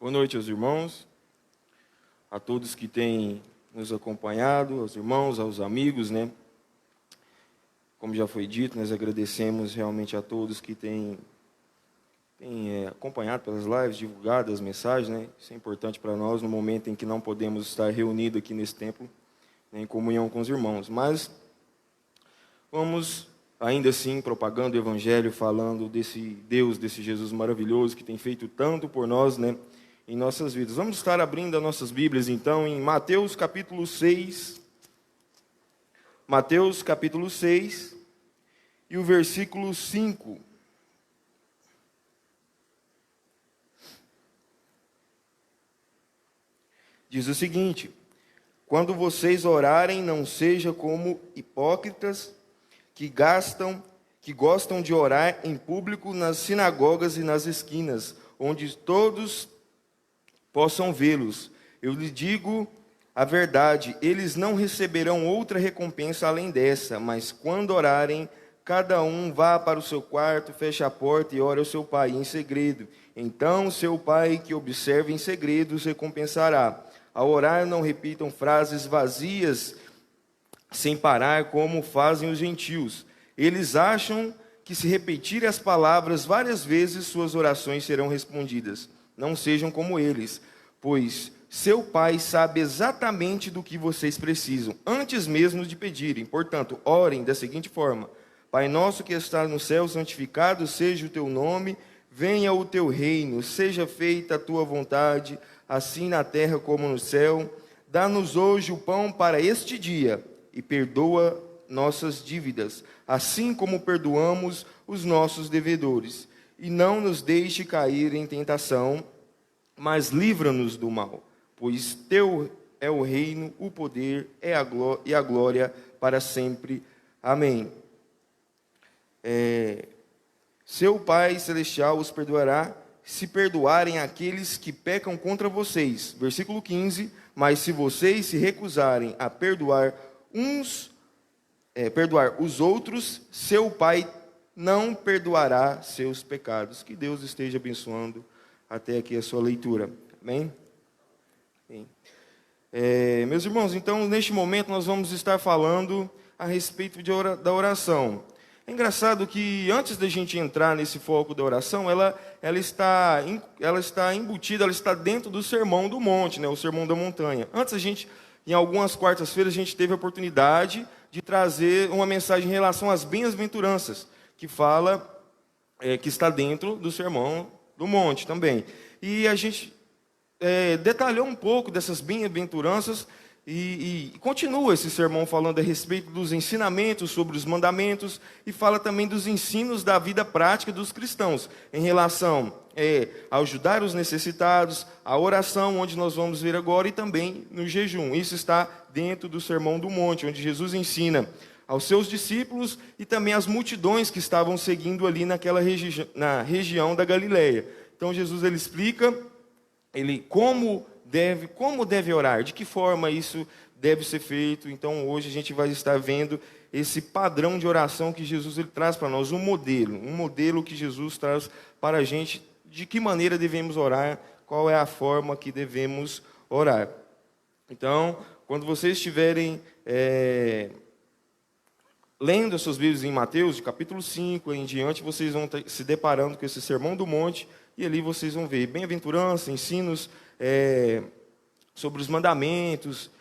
Boa noite aos irmãos, a todos que têm nos acompanhado, aos irmãos, aos amigos, né? Como já foi dito, nós agradecemos realmente a todos que têm acompanhado pelas lives, divulgado as mensagens, né? Isso é importante para nós no momento em que não podemos estar reunidos aqui nesse templo, né, em comunhão com os irmãos. Mas vamos, ainda assim, propagando o Evangelho, falando desse Deus, desse Jesus maravilhoso que tem feito tanto por nós, né, em nossas vidas. Vamos estar abrindo as nossas Bíblias, então, em Mateus capítulo 6. Mateus capítulo 6 e o versículo 5. Diz o seguinte: quando vocês orarem, não seja como hipócritas que gostam de orar em público nas sinagogas e nas esquinas, onde todos possam vê-los. Eu lhe digo a verdade, eles não receberão outra recompensa além dessa, mas quando orarem, cada um vá para o seu quarto, feche a porta e ore ao seu pai em segredo. Então seu pai que observa em segredo os recompensará. Ao orar, não repitam frases vazias sem parar, como fazem os gentios. Eles acham que se repetirem as palavras várias vezes, suas orações serão respondidas. Não sejam como eles, pois seu Pai sabe exatamente do que vocês precisam, antes mesmo de pedirem. Portanto, orem da seguinte forma: Pai nosso que está no céu, santificado seja o teu nome, venha o teu reino, seja feita a tua vontade, assim na terra como no céu. Dá-nos hoje o pão para este dia, e perdoa nossas dívidas, assim como perdoamos os nossos devedores. E não nos deixe cair em tentação, mas livra-nos do mal. Pois teu é o reino, o poder e a glória para sempre. Amém. Seu Pai Celestial os perdoará, se perdoarem aqueles que pecam contra vocês. Versículo 15. Mas se vocês se recusarem a perdoar os outros, seu Pai não perdoará seus pecados. Que Deus esteja abençoando até aqui a sua leitura. Amém? Bem. Meus irmãos, então, neste momento nós vamos estar falando a respeito da oração. É engraçado que antes da gente entrar nesse foco da oração, ela está embutida, ela está dentro do Sermão do Monte, né, o Sermão da Montanha. Antes em algumas quartas-feiras, a gente teve a oportunidade de trazer uma mensagem em relação às bem-aventuranças, que está dentro do Sermão do Monte também. E a gente detalhou um pouco dessas bem-aventuranças e continua esse sermão falando a respeito dos ensinamentos sobre os mandamentos e fala também dos ensinos da vida prática dos cristãos em relação a ajudar os necessitados, a oração, onde nós vamos ver agora, e também no jejum. Isso está dentro do Sermão do Monte, onde Jesus ensina aos seus discípulos e também às multidões que estavam seguindo ali na região da Galileia. Então Jesus ele explica como deve orar, de que forma isso deve ser feito. Então hoje a gente vai estar vendo esse padrão de oração que Jesus ele traz para nós, um modelo que Jesus traz para a gente, de que maneira devemos orar, qual é a forma que devemos orar. Então, quando vocês estiverem lendo as suas Bíblias em Mateus, de capítulo 5 em diante, vocês vão se deparando com esse Sermão do Monte, e ali vocês vão ver bem-aventurança, ensinos sobre os mandamentos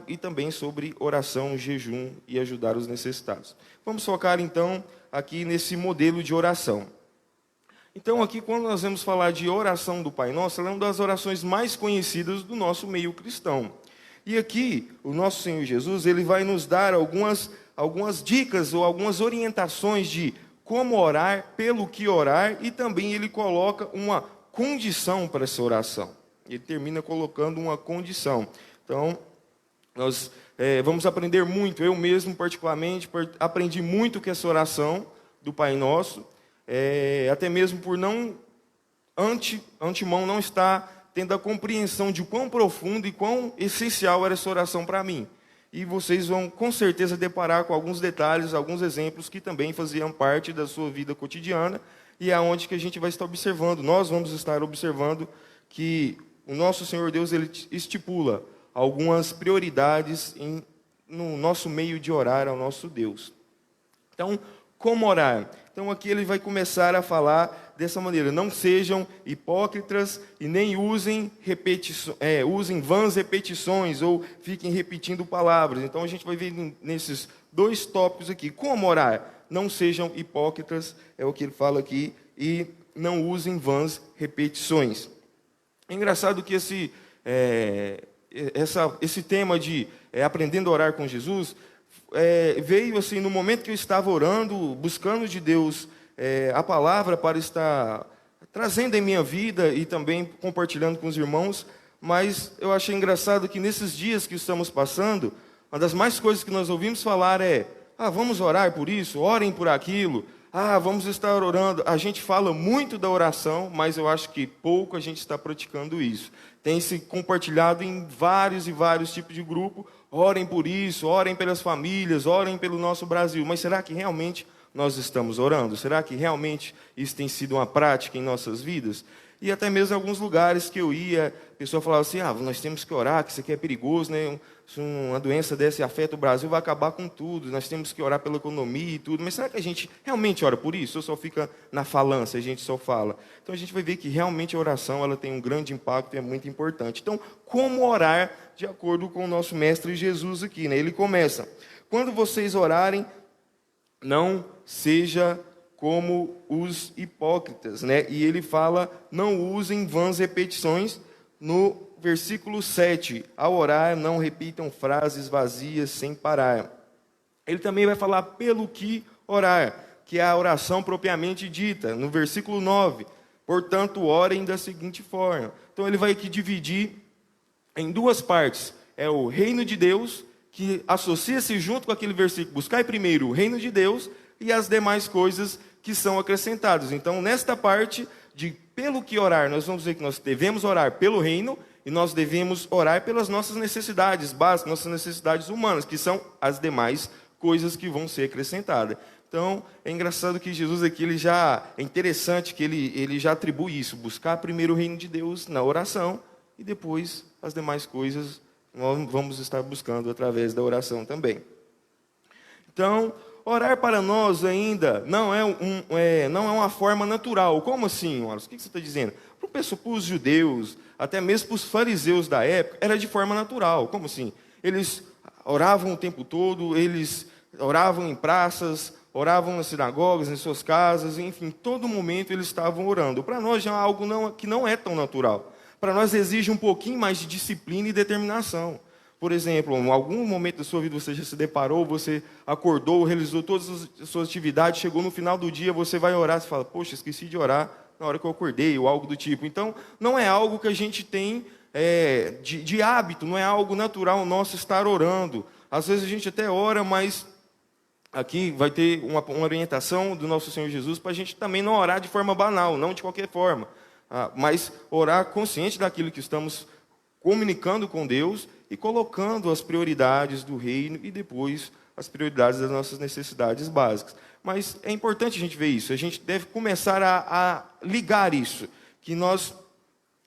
e também sobre oração, jejum e ajudar os necessitados. Vamos focar então aqui nesse modelo de oração. Então aqui quando nós vamos falar de oração do Pai Nosso, ela é uma das orações mais conhecidas do nosso meio cristão. E aqui o nosso Senhor Jesus ele vai nos dar algumas dicas ou algumas orientações de como orar, pelo que orar, e também ele coloca uma condição para essa oração. Ele termina colocando uma condição. Então, nós vamos aprender muito. Eu mesmo, particularmente, aprendi muito com essa oração do Pai Nosso, até mesmo por antemão não estar tendo a compreensão de quão profundo e quão essencial era essa oração para mim. E vocês vão, com certeza, deparar com alguns detalhes, alguns exemplos que também faziam parte da sua vida cotidiana, e é onde que a gente vai estar observando. Nós vamos estar observando que o nosso Senhor Deus, ele estipula algumas prioridades no nosso meio de orar ao nosso Deus. Então, como orar? Então, aqui ele vai começar a falar dessa maneira: não sejam hipócritas e nem usem vãs repetições ou fiquem repetindo palavras. Então, a gente vai ver nesses dois tópicos aqui. Como orar? Não sejam hipócritas, é o que ele fala aqui, e não usem vãs repetições. É engraçado que esse tema de aprendendo a orar com Jesus veio assim no momento que eu estava orando, buscando de Deus a palavra para estar trazendo em minha vida e também compartilhando com os irmãos. Mas eu achei engraçado que nesses dias que estamos passando, uma das mais coisas que nós ouvimos falar vamos orar por isso, orem por aquilo, vamos estar orando. A gente fala muito da oração, mas eu acho que pouco a gente está praticando isso. Tem se compartilhado em vários e vários tipos de grupo: orem por isso, orem pelas famílias, orem pelo nosso Brasil. Mas será que realmente nós estamos orando? Será que realmente isso tem sido uma prática em nossas vidas? E até mesmo em alguns lugares que eu ia, a pessoa falava assim: nós temos que orar, que isso aqui é perigoso, né? Se uma doença dessa afeta o Brasil, vai acabar com tudo, nós temos que orar pela economia e tudo. Mas será que a gente realmente ora por isso? Ou só fica na falância, a gente só fala? Então a gente vai ver que realmente a oração ela tem um grande impacto e é muito importante. Então, como orar de acordo com o nosso Mestre Jesus aqui, né? Ele começa: quando vocês orarem, não seja como os hipócritas, né? E ele fala: não usem vãs repetições. No versículo 7, ao orar, não repitam frases vazias sem parar. Ele também vai falar pelo que orar, que é a oração propriamente dita. No versículo 9, portanto, orem da seguinte forma. Então ele vai aqui dividir em duas partes. É o reino de Deus, que associa-se junto com aquele versículo: buscai primeiro o reino de Deus e as demais coisas que são acrescentadas. Então, nesta parte de pelo que orar, nós vamos ver que nós devemos orar pelo reino e nós devemos orar pelas nossas necessidades básicas, nossas necessidades humanas, que são as demais coisas que vão ser acrescentadas. Então, é engraçado que Jesus aqui, é interessante que ele já atribui isso: buscar primeiro o reino de Deus na oração e depois as demais coisas nós vamos estar buscando através da oração também. Então, orar para nós ainda não é uma forma natural. Como assim, Wallace? O que você está dizendo? Para os judeus, até mesmo para os fariseus da época, era de forma natural. Como assim? Eles oravam o tempo todo, eles oravam em praças, oravam nas sinagogas, em suas casas, enfim, todo momento eles estavam orando. Para nós já é algo que não é tão natural. Para nós exige um pouquinho mais de disciplina e determinação. Por exemplo, em algum momento da sua vida você já se deparou, você acordou, realizou todas as suas atividades, chegou no final do dia, você vai orar, você fala: poxa, esqueci de orar na hora que eu acordei, ou algo do tipo. Então, não é algo que a gente tem de hábito, não é algo natural nosso estar orando. Às vezes a gente até ora, mas aqui vai ter uma orientação do nosso Senhor Jesus para a gente também não orar de forma banal, não de qualquer forma, mas orar consciente daquilo que estamos comunicando com Deus e colocando as prioridades do reino e depois as prioridades das nossas necessidades básicas. Mas é importante a gente ver isso, a gente deve começar a ligar isso, que nós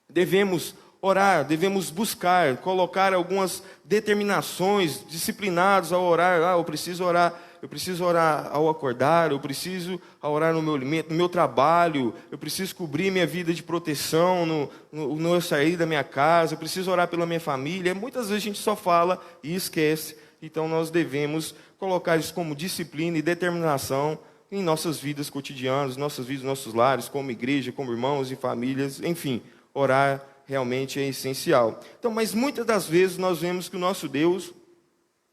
devemos orar, devemos buscar, colocar algumas determinações disciplinadas ao orar. Eu preciso orar ao acordar, eu preciso orar no meu alimento, no meu trabalho, eu preciso cobrir minha vida de proteção no eu sair da minha casa, eu preciso orar pela minha família. Muitas vezes a gente só fala e esquece. Então nós devemos colocar isso como disciplina e determinação em nossas vidas cotidianas, nossas vidas, nossos lares, como igreja, como irmãos e famílias, enfim, orar realmente é essencial. Então, mas muitas das vezes nós vemos que o nosso Deus,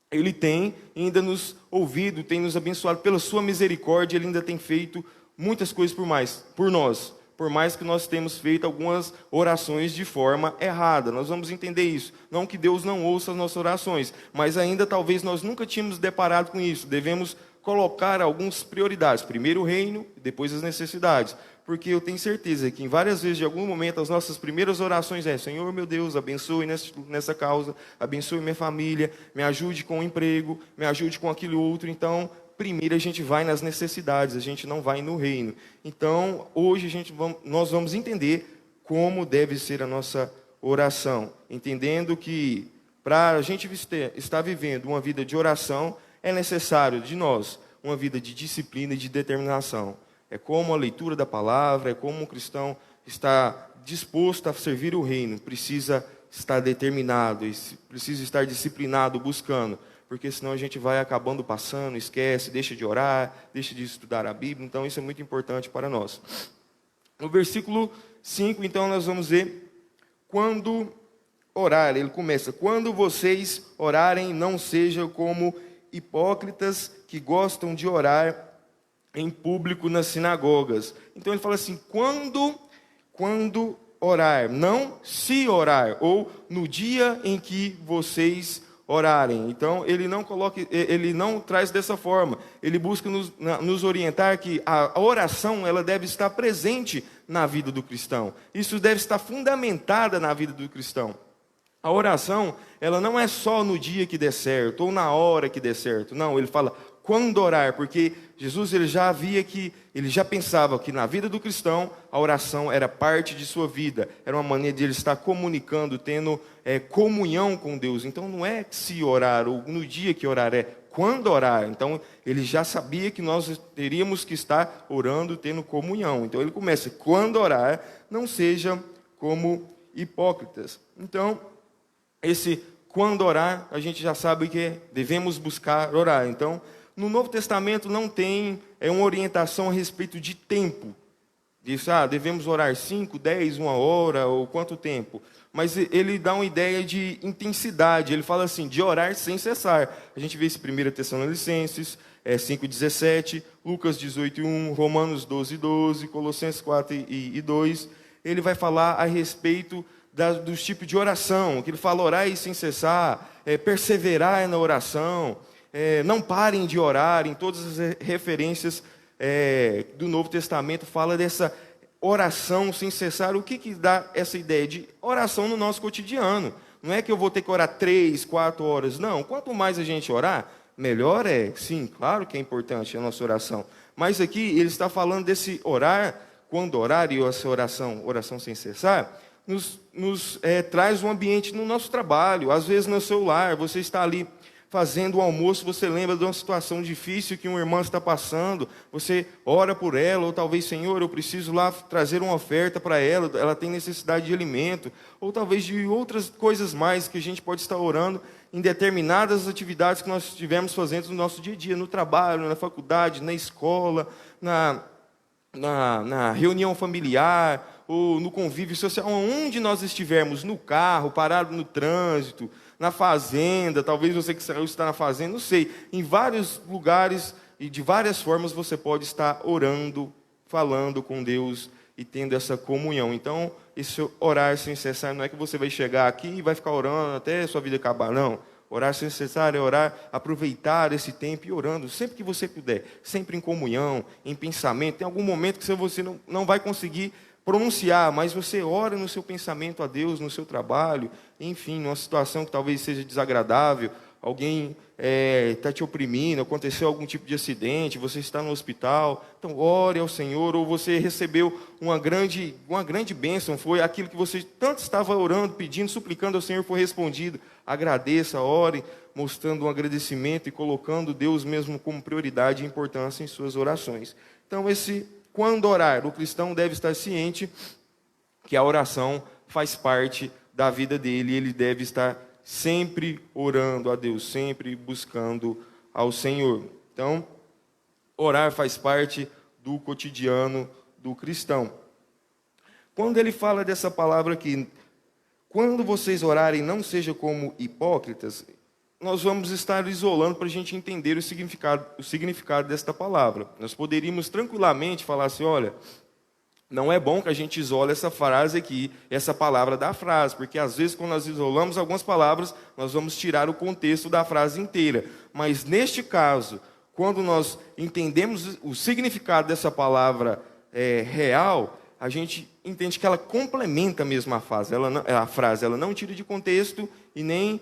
Ele tem ainda nos ouvido, tem nos abençoado pela sua misericórdia, Ele ainda tem feito muitas coisas por nós, por mais que nós temos feito algumas orações de forma errada. Nós vamos entender isso. Não que Deus não ouça as nossas orações, mas ainda talvez nós nunca tínhamos deparado com isso. Devemos colocar algumas prioridades. Primeiro o reino, depois as necessidades. Porque eu tenho certeza que em várias vezes, de algum momento, as nossas primeiras orações Senhor meu Deus, abençoe nessa causa, abençoe minha família, me ajude com o emprego, me ajude com aquele outro. Então, primeiro a gente vai nas necessidades, a gente não vai no reino. Então, hoje nós vamos entender como deve ser a nossa oração, entendendo que para a gente estar vivendo uma vida de oração, é necessário de nós uma vida de disciplina e de determinação. É como a leitura da palavra, é como um cristão está disposto a servir o reino, precisa estar determinado, precisa estar disciplinado, buscando, porque senão a gente vai acabando passando, esquece, deixa de orar, deixa de estudar a Bíblia, então isso é muito importante para nós. No versículo 5, então, nós vamos ver, quando orar, ele começa, quando vocês orarem, não sejam como hipócritas que gostam de orar em público nas sinagogas. Então ele fala assim, quando orar, não se orar, ou no dia em que vocês orarem. Então ele não traz dessa forma. Ele busca nos orientar que a oração ela deve estar presente na vida do cristão. Isso deve estar fundamentada na vida do cristão. A oração, ela não é só no dia que der certo, ou na hora que der certo. Não, ele fala quando orar, porque Jesus ele já pensava que na vida do cristão, a oração era parte de sua vida. Era uma maneira de ele estar comunicando, tendo comunhão com Deus. Então não é se orar, ou no dia que orar, é quando orar. Então ele já sabia que nós teríamos que estar orando, tendo comunhão. Então ele começa, quando orar, não sejam como hipócritas. Então, quando orar, a gente já sabe que devemos buscar orar. Então, no Novo Testamento não tem uma orientação a respeito de tempo. Diz, devemos orar 5, 10, 1 hora, ou quanto tempo. Mas ele dá uma ideia de intensidade. Ele fala assim, de orar sem cessar. A gente vê isso em 1 Tessalonicenses 5,17, Lucas 18,1, Romanos 12,12, Colossenses 4,2. Ele vai falar a respeito dos tipos de oração, que ele fala orar e sem cessar, perseverar na oração, não parem de orar. Em todas as referências do Novo Testamento fala dessa oração sem cessar. O que dá essa ideia de oração no nosso cotidiano? Não é que eu vou ter que orar 3, 4 horas, não. Quanto mais a gente orar, melhor é. Sim, claro que é importante a nossa oração, mas aqui ele está falando desse orar, quando orar, e essa oração sem cessar, nos traz um ambiente no nosso trabalho. Às vezes no seu lar, você está ali fazendo o almoço, você lembra de uma situação difícil que uma irmã está passando, você ora por ela, ou talvez, Senhor, eu preciso lá trazer uma oferta para ela, ela tem necessidade de alimento, ou talvez de outras coisas mais que a gente pode estar orando em determinadas atividades que nós estivemos fazendo no nosso dia a dia, no trabalho, na faculdade, na escola, na reunião familiar, ou no convívio social, onde nós estivermos, no carro, parado no trânsito, na fazenda, talvez você que está na fazenda, não sei, em vários lugares e de várias formas você pode estar orando, falando com Deus e tendo essa comunhão. Então, esse orar sem cessar não é que você vai chegar aqui e vai ficar orando até a sua vida acabar, não. Orar sem cessar é orar, aproveitar esse tempo e orando sempre que você puder, sempre em comunhão, em pensamento. Tem algum momento que você não vai conseguir pronunciar, mas você ora no seu pensamento a Deus, no seu trabalho, enfim, numa situação que talvez seja desagradável, alguém está te oprimindo, aconteceu algum tipo de acidente, você está no hospital, então ore ao Senhor, ou você recebeu uma grande bênção, foi aquilo que você tanto estava orando, pedindo, suplicando ao Senhor, foi respondido. Agradeça, ore, mostrando um agradecimento e colocando Deus mesmo como prioridade e importância em suas orações. Então, quando orar, o cristão deve estar ciente que a oração faz parte da vida dele, ele deve estar sempre orando a Deus, sempre buscando ao Senhor. Então, orar faz parte do cotidiano do cristão. Quando ele fala dessa palavra aqui, quando vocês orarem, não sejam como hipócritas, nós vamos estar isolando para a gente entender o significado desta palavra. Nós poderíamos tranquilamente falar assim, olha, não é bom que a gente isole essa frase aqui, essa palavra da frase, porque às vezes quando nós isolamos algumas palavras, nós vamos tirar o contexto da frase inteira. Mas neste caso, quando nós entendemos o significado dessa palavra real, a gente entende que ela complementa mesmo a frase. Ela não tira de contexto e nem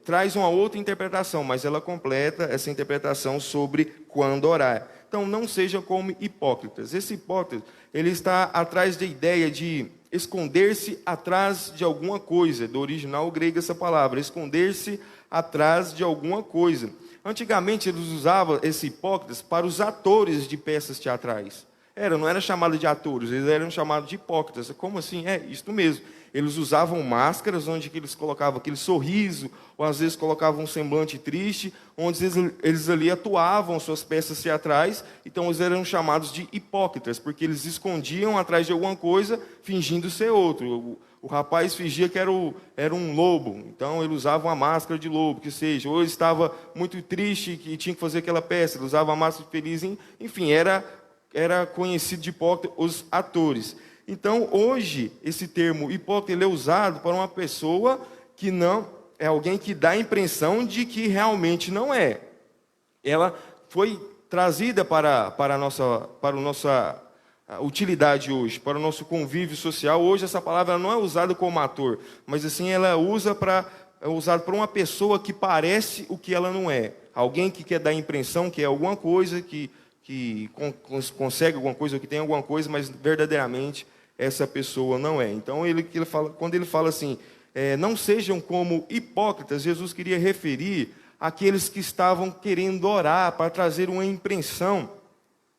traz uma outra interpretação, mas ela completa essa interpretação sobre quando orar. Então, não sejam como hipócritas. Esse hipócrita, ele está atrás da ideia de esconder-se atrás de alguma coisa. Do original grego essa palavra, esconder-se atrás de alguma coisa. Antigamente, eles usavam esse hipócritas para os atores de peças teatrais. Não era chamado de atores, eles eram chamados de hipócritas. Como assim? É isto mesmo. Eles usavam máscaras onde eles colocavam aquele sorriso, ou às vezes colocavam um semblante triste, onde eles ali atuavam suas peças teatrais. Então eles eram chamados de hipócritas, porque eles escondiam atrás de alguma coisa, fingindo ser outro. O rapaz fingia que era um lobo, então ele usava uma máscara de lobo, que seja. Ou ele estava muito triste e tinha que fazer aquela peça, ele usava a máscara de feliz, enfim, era conhecido de hipócrita os atores. Então, hoje, esse termo hipócrita ele é usado para uma pessoa que não é alguém que dá a impressão de que realmente não é. Ela foi trazida para a nossa utilidade hoje, para o nosso convívio social. Hoje, essa palavra não é usada como ator, mas assim ela é usada para uma pessoa que parece o que ela não é. Alguém que quer dar a impressão que é alguma coisa, que consegue alguma coisa, ou que tem alguma coisa, mas verdadeiramente essa pessoa não é. Então, quando ele fala assim, não sejam como hipócritas, Jesus queria referir àqueles que estavam querendo orar para trazer uma impressão,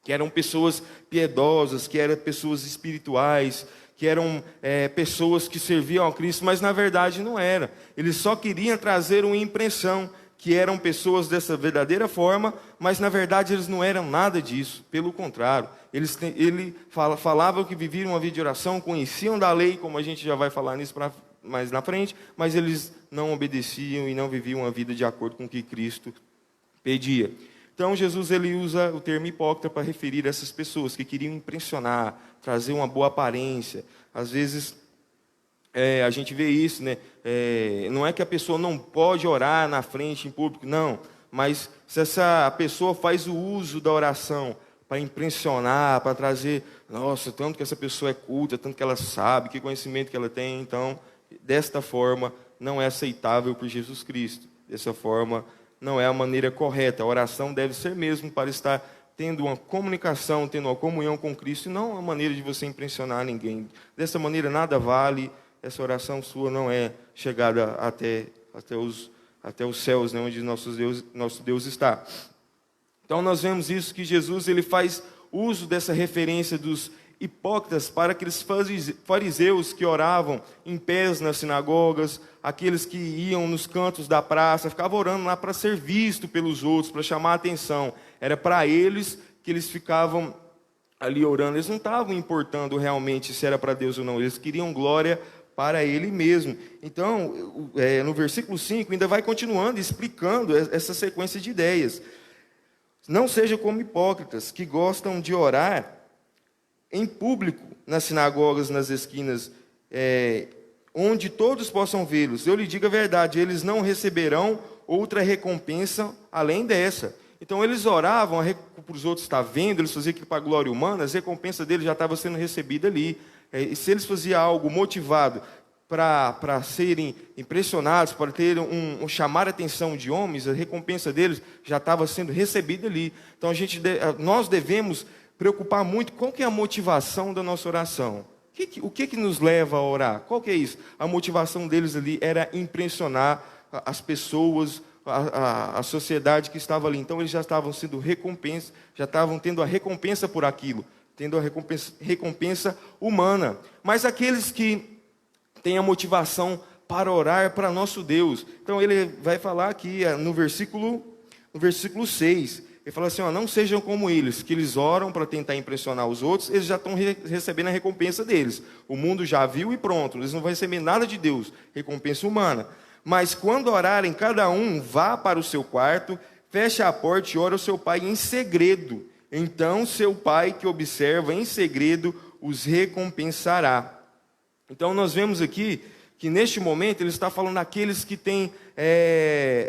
que eram pessoas piedosas, que eram pessoas espirituais, que eram pessoas que serviam a Cristo, mas na verdade não era. Eles só queriam trazer uma impressão, que eram pessoas dessa verdadeira forma, mas na verdade eles não eram nada disso, pelo contrário. Ele falavam que viviam uma vida de oração, conheciam da lei, como a gente já vai falar nisso mais na frente, mas eles não obedeciam e não viviam uma vida de acordo com o que Cristo pedia. Então Jesus ele usa o termo hipócrita para referir a essas pessoas que queriam impressionar, trazer uma boa aparência. Às vezes a gente vê isso, né? Não é que a pessoa não pode orar na frente, em público, não. Mas se essa pessoa faz o uso da oração para impressionar, para trazer, nossa, tanto que essa pessoa é culta, tanto que ela sabe, que conhecimento que ela tem, então, desta forma, não é aceitável por Jesus Cristo. Dessa forma, não é a maneira correta. A oração deve ser mesmo para estar tendo uma comunicação, tendo uma comunhão com Cristo, e não uma maneira de você impressionar ninguém. Dessa maneira, nada vale. Essa oração sua não é chegada até os céus, né, onde nosso Deus está. Então nós vemos isso, que Jesus ele faz uso dessa referência dos hipócritas para aqueles fariseus que oravam em pés nas sinagogas, aqueles que iam nos cantos da praça, ficavam orando lá para ser visto pelos outros, para chamar a atenção. Era para eles que eles ficavam ali orando. Eles não estavam importando realmente se era para Deus ou não, eles queriam glória para ele mesmo. Então, no versículo 5, ainda vai continuando, explicando essa sequência de ideias. Não sejam como hipócritas, que gostam de orar em público, nas sinagogas, nas esquinas, onde todos possam vê-los. Eu lhe digo a verdade, eles não receberão outra recompensa além dessa. Então, eles oravam para os outros estar vendo, eles faziam aquilo para a glória humana, a recompensa deles já estava sendo recebida ali. E se eles faziam algo motivado para serem impressionados, para ter chamar a atenção de homens, a recompensa deles já estava sendo recebida ali. Então nós devemos preocupar muito qual que é a motivação da nossa oração. O que nos leva a orar? Qual que é isso? A motivação deles ali era impressionar as pessoas, a sociedade que estava ali. Então eles já estavam sendo recompensados, já estavam tendo a recompensa por aquilo, tendo a recompensa humana. Mas aqueles que têm a motivação para orar para nosso Deus, então ele vai falar aqui no versículo 6, ele fala assim, não sejam como eles, que eles oram para tentar impressionar os outros, eles já estão recebendo a recompensa deles. O mundo já viu e pronto, eles não vão receber nada de Deus, recompensa humana. Mas quando orarem, cada um vá para o seu quarto, feche a porta e ore ao seu pai em segredo. Então seu pai que observa em segredo os recompensará. Então nós vemos aqui que neste momento ele está falando daqueles que têm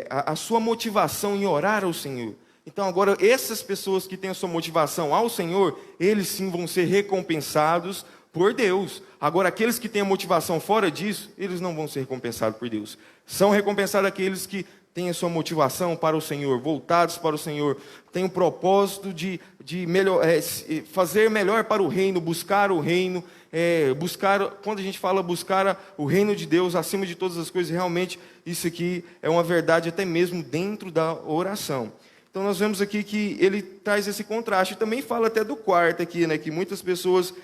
a sua motivação em orar ao Senhor. Então agora essas pessoas que têm a sua motivação ao Senhor, eles sim vão ser recompensados por Deus. Agora aqueles que têm a motivação fora disso, eles não vão ser recompensados por Deus. São recompensados aqueles que têm a sua motivação para o Senhor, voltados para o Senhor, têm o propósito de melhor, fazer melhor para o reino, buscar o reino, quando a gente fala buscar o reino de Deus acima de todas as coisas, realmente isso aqui é uma verdade até mesmo dentro da oração. Então nós vemos aqui que ele traz esse contraste, também fala até do quarto aqui, né, que muitas pessoas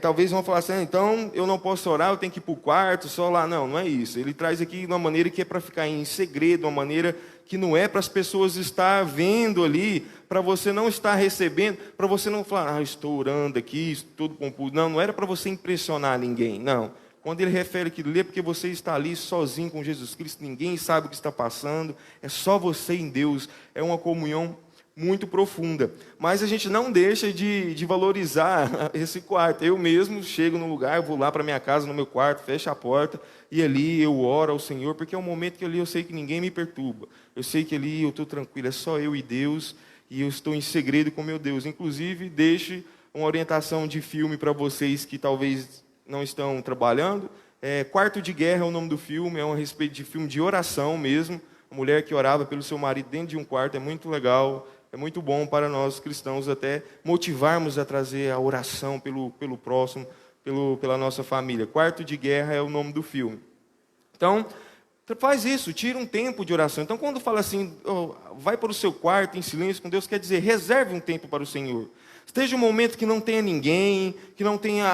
talvez vão falar assim, então eu não posso orar, eu tenho que ir para o quarto, só lá. Não, não é isso. Ele traz aqui de uma maneira que é para ficar em segredo, uma maneira que não é para as pessoas estar vendo ali, para você não estar recebendo, para você não falar, estou orando aqui, tudo compudo. Não, não era para você impressionar ninguém, não. Quando ele refere aquilo ali, é porque você está ali sozinho com Jesus Cristo, ninguém sabe o que está passando, é só você em Deus, é uma comunhão muito profunda. Mas a gente não deixa de valorizar esse quarto. Eu mesmo chego no lugar, vou lá para minha casa, no meu quarto, fecho a porta, e ali eu oro ao Senhor, porque é um momento que ali eu sei que ninguém me perturba. Eu sei que ali eu estou tranquilo, é só eu e Deus, e eu estou em segredo com meu Deus. Inclusive, deixe uma orientação de filme para vocês que talvez não estão trabalhando. Quarto de Guerra é o nome do filme, é um respeito de filme de oração mesmo. A mulher que orava pelo seu marido dentro de um quarto, é muito legal. É muito bom para nós cristãos até motivarmos a trazer a oração pelo próximo, pela nossa família. Quarto de Guerra é o nome do filme. Então, faz isso, tira um tempo de oração. Então, quando fala assim, vai para o seu quarto em silêncio com Deus, quer dizer, reserve um tempo para o Senhor. Esteja um momento que não tenha ninguém, que não tenha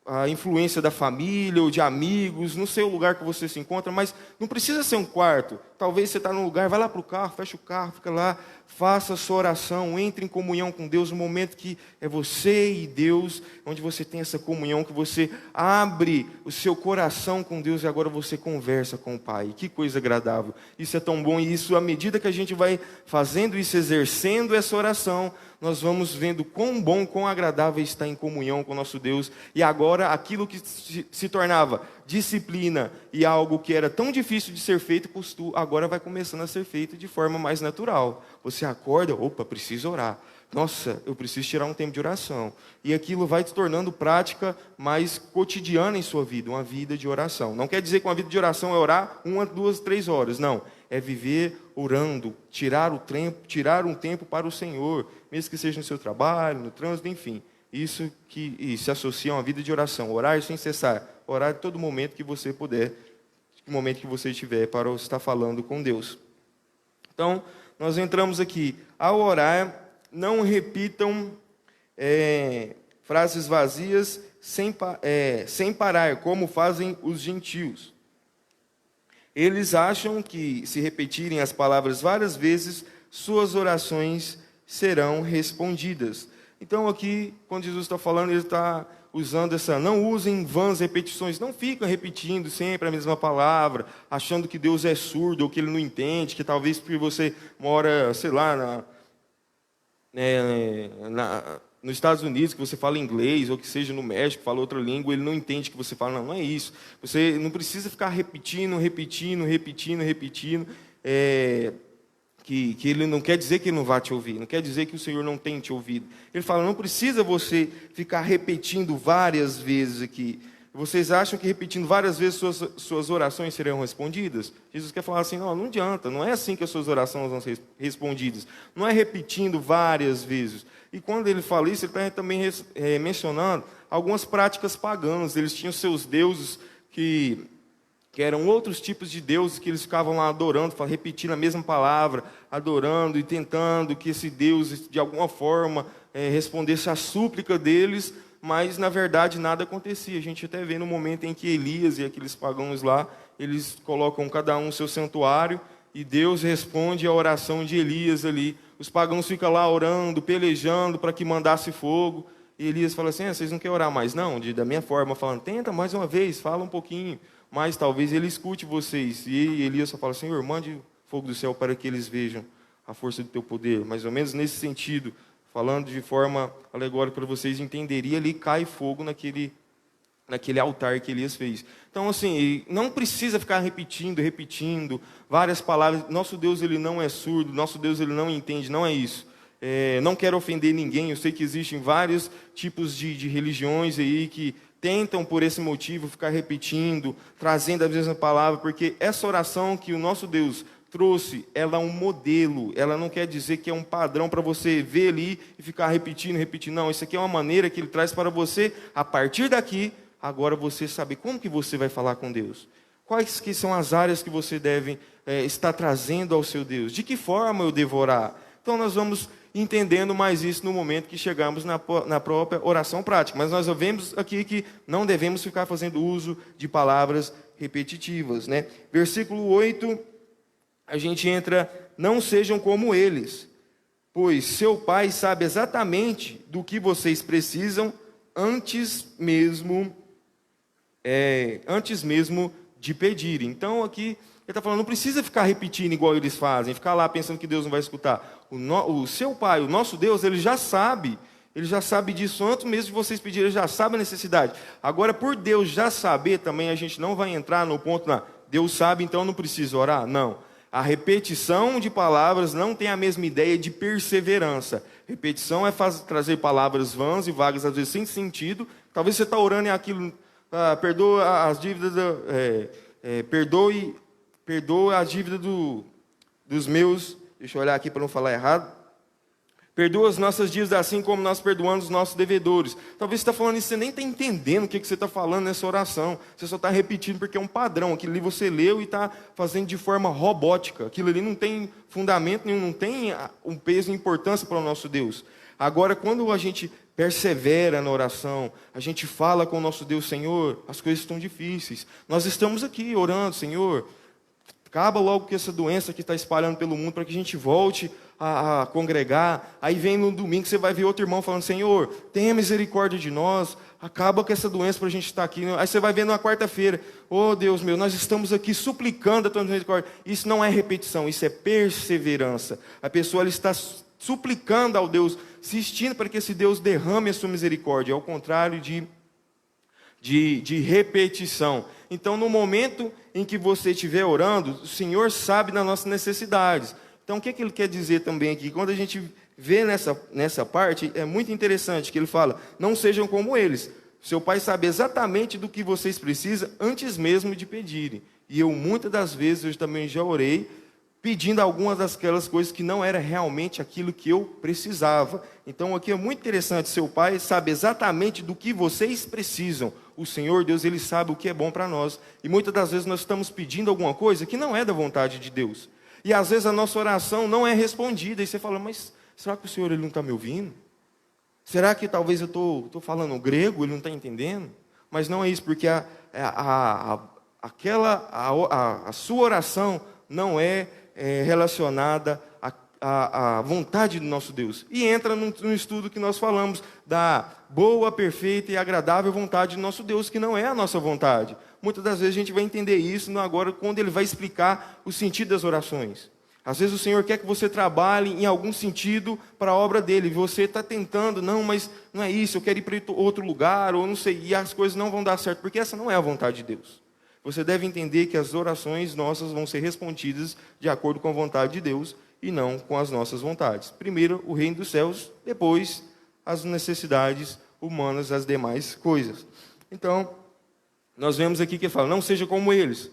a influência da família ou de amigos, no seu lugar que você se encontra, mas não precisa ser um quarto. Talvez você está num lugar, vai lá para o carro, fecha o carro, fica lá, faça a sua oração, entre em comunhão com Deus, no momento que é você e Deus, onde você tem essa comunhão, que você abre o seu coração com Deus e agora você conversa com o Pai. Que coisa agradável. Isso é tão bom, e isso, à medida que a gente vai fazendo isso, exercendo essa oração, nós vamos vendo quão bom, quão agradável está em comunhão com o nosso Deus. E agora, aquilo que se tornava disciplina e algo que era tão difícil de ser feito, agora vai começando a ser feito de forma mais natural. Você acorda, preciso orar. Nossa, eu preciso tirar um tempo de oração. E aquilo vai se tornando prática mais cotidiana em sua vida, uma vida de oração. Não quer dizer que uma vida de oração é orar 1, 2, 3 horas, não. É viver orando, tirar um tempo para o Senhor, mesmo que seja no seu trabalho, no trânsito, enfim. Isso que se associa a uma vida de oração. Orar sem cessar. Orar todo momento que você puder, no momento que você estiver, para estar falando com Deus. Então, nós entramos aqui. Ao orar, não repitam frases vazias sem parar, como fazem os gentios. Eles acham que, se repetirem as palavras várias vezes, suas orações serão respondidas. Então aqui, quando Jesus está falando, ele está usando não usem vãs repetições, não ficam repetindo sempre a mesma palavra, achando que Deus é surdo ou que Ele não entende, que talvez porque você mora, sei lá, nos Estados Unidos, que você fala inglês, ou que seja no México, fala outra língua, ele não entende que você fala. Não, não é isso. Você não precisa ficar repetindo, que ele não quer dizer que ele não vai te ouvir, não quer dizer que o Senhor não tem te ouvido. Ele fala, não precisa você ficar repetindo várias vezes aqui. Vocês acham que repetindo várias vezes suas orações serão respondidas? Jesus quer falar assim, não adianta, não é assim que as suas orações vão ser respondidas. Não é repetindo várias vezes. E quando ele fala isso, ele está também mencionando algumas práticas pagãs. Eles tinham seus deuses que eram outros tipos de deuses que eles ficavam lá adorando, repetindo a mesma palavra, adorando e tentando que esse Deus, de alguma forma, respondesse à súplica deles, mas, na verdade, nada acontecia. A gente até vê no momento em que Elias e aqueles pagãos lá, eles colocam cada um o seu santuário, e Deus responde à oração de Elias ali. Os pagãos ficam lá orando, pelejando para que mandasse fogo, e Elias fala assim, vocês não querem orar mais? Não, da minha forma, falando, tenta mais uma vez, fala um pouquinho, mas talvez ele escute vocês. E Elias só fala, Senhor, mande fogo do céu para que eles vejam a força do teu poder. Mais ou menos nesse sentido, falando de forma alegórica para vocês entenderem, ali cai fogo naquele altar que Elias fez. Então, assim, não precisa ficar repetindo várias palavras. Nosso Deus, ele não é surdo, nosso Deus, ele não entende, não é isso. Não quero ofender ninguém, eu sei que existem vários tipos de religiões aí que tentam, por esse motivo, ficar repetindo, trazendo a mesma palavra, porque essa oração que o nosso Deus trouxe, ela é um modelo, ela não quer dizer que é um padrão para você ver ali e ficar repetindo, não, isso aqui é uma maneira que ele traz para você, a partir daqui, agora você saber como que você vai falar com Deus, quais que são as áreas que você deve estar trazendo ao seu Deus, de que forma eu devo orar. Então nós vamos entendendo mais isso no momento que chegamos na própria oração prática, mas nós vemos aqui que não devemos ficar fazendo uso de palavras repetitivas, né? Versículo 8, a gente entra, não sejam como eles, pois seu Pai sabe exatamente do que vocês precisam antes mesmo de pedirem. Então aqui ele está falando, não precisa ficar repetindo igual eles fazem, ficar lá pensando que Deus não vai escutar. O seu Pai, o nosso Deus, ele já sabe disso antes mesmo de vocês pedirem, ele já sabe a necessidade. Agora, por Deus já saber também, a gente não vai entrar no ponto, Deus sabe, então não precisa orar. Não. A repetição de palavras não tem a mesma ideia de perseverança. Repetição é trazer palavras vãs e vagas, às vezes sem sentido. Talvez você está orando em aquilo, perdoa as dívidas, perdoa a dívida dos meus, deixa eu olhar aqui para não falar errado. Perdoa as nossas dívidas assim como nós perdoamos os nossos devedores. Talvez você está falando isso, você nem está entendendo o que você está falando nessa oração. Você só está repetindo porque é um padrão. Aquilo ali você leu e está fazendo de forma robótica. Aquilo ali não tem fundamento nenhum, não tem um peso e importância para o nosso Deus. Agora, quando a gente persevera na oração, a gente fala com o nosso Deus, Senhor, as coisas estão difíceis. Nós estamos aqui orando, Senhor, acaba logo com essa doença que está espalhando pelo mundo para que a gente volte a congregar. Aí vem no domingo, você vai ver outro irmão falando, Senhor, tenha misericórdia de nós, acaba com essa doença para a gente estar aqui. Aí você vai ver na quarta-feira, oh Deus meu, nós estamos aqui suplicando a tua misericórdia. Isso não é repetição, isso é perseverança. A pessoa ela está suplicando ao Deus, insistindo para que esse Deus derrame a sua misericórdia, ao contrário de repetição. Então, no momento em que você estiver orando, o Senhor sabe das nossas necessidades. Então, o que ele quer dizer também aqui? Quando a gente vê nessa parte, é muito interessante que ele fala, não sejam como eles. Seu Pai sabe exatamente do que vocês precisam antes mesmo de pedirem. E eu, muitas das vezes, eu também já orei, pedindo algumas daquelas coisas que não era realmente aquilo que eu precisava. Então aqui é muito interessante, seu Pai sabe exatamente do que vocês precisam. O Senhor Deus, Ele sabe o que é bom para nós. E muitas das vezes nós estamos pedindo alguma coisa que não é da vontade de Deus. E às vezes a nossa oração não é respondida. E você fala, mas será que o Senhor Ele não está me ouvindo? Será que talvez eu estou falando grego, Ele não está entendendo? Mas não é isso, porque a sua oração não é relacionada à vontade do nosso Deus. E entra no estudo que nós falamos da boa, perfeita e agradável vontade do nosso Deus, que não é a nossa vontade. Muitas das vezes a gente vai entender isso agora quando Ele vai explicar o sentido das orações. Às vezes o Senhor quer que você trabalhe em algum sentido para a obra dEle. E você está tentando, não, mas não é isso, eu quero ir para outro lugar, ou não sei, e as coisas não vão dar certo, porque essa não é a vontade de Deus. Você deve entender que as orações nossas vão ser respondidas de acordo com a vontade de Deus e não com as nossas vontades. Primeiro, o reino dos céus, depois, as necessidades humanas, as demais coisas. Então, nós vemos aqui que ele fala, não seja como eles.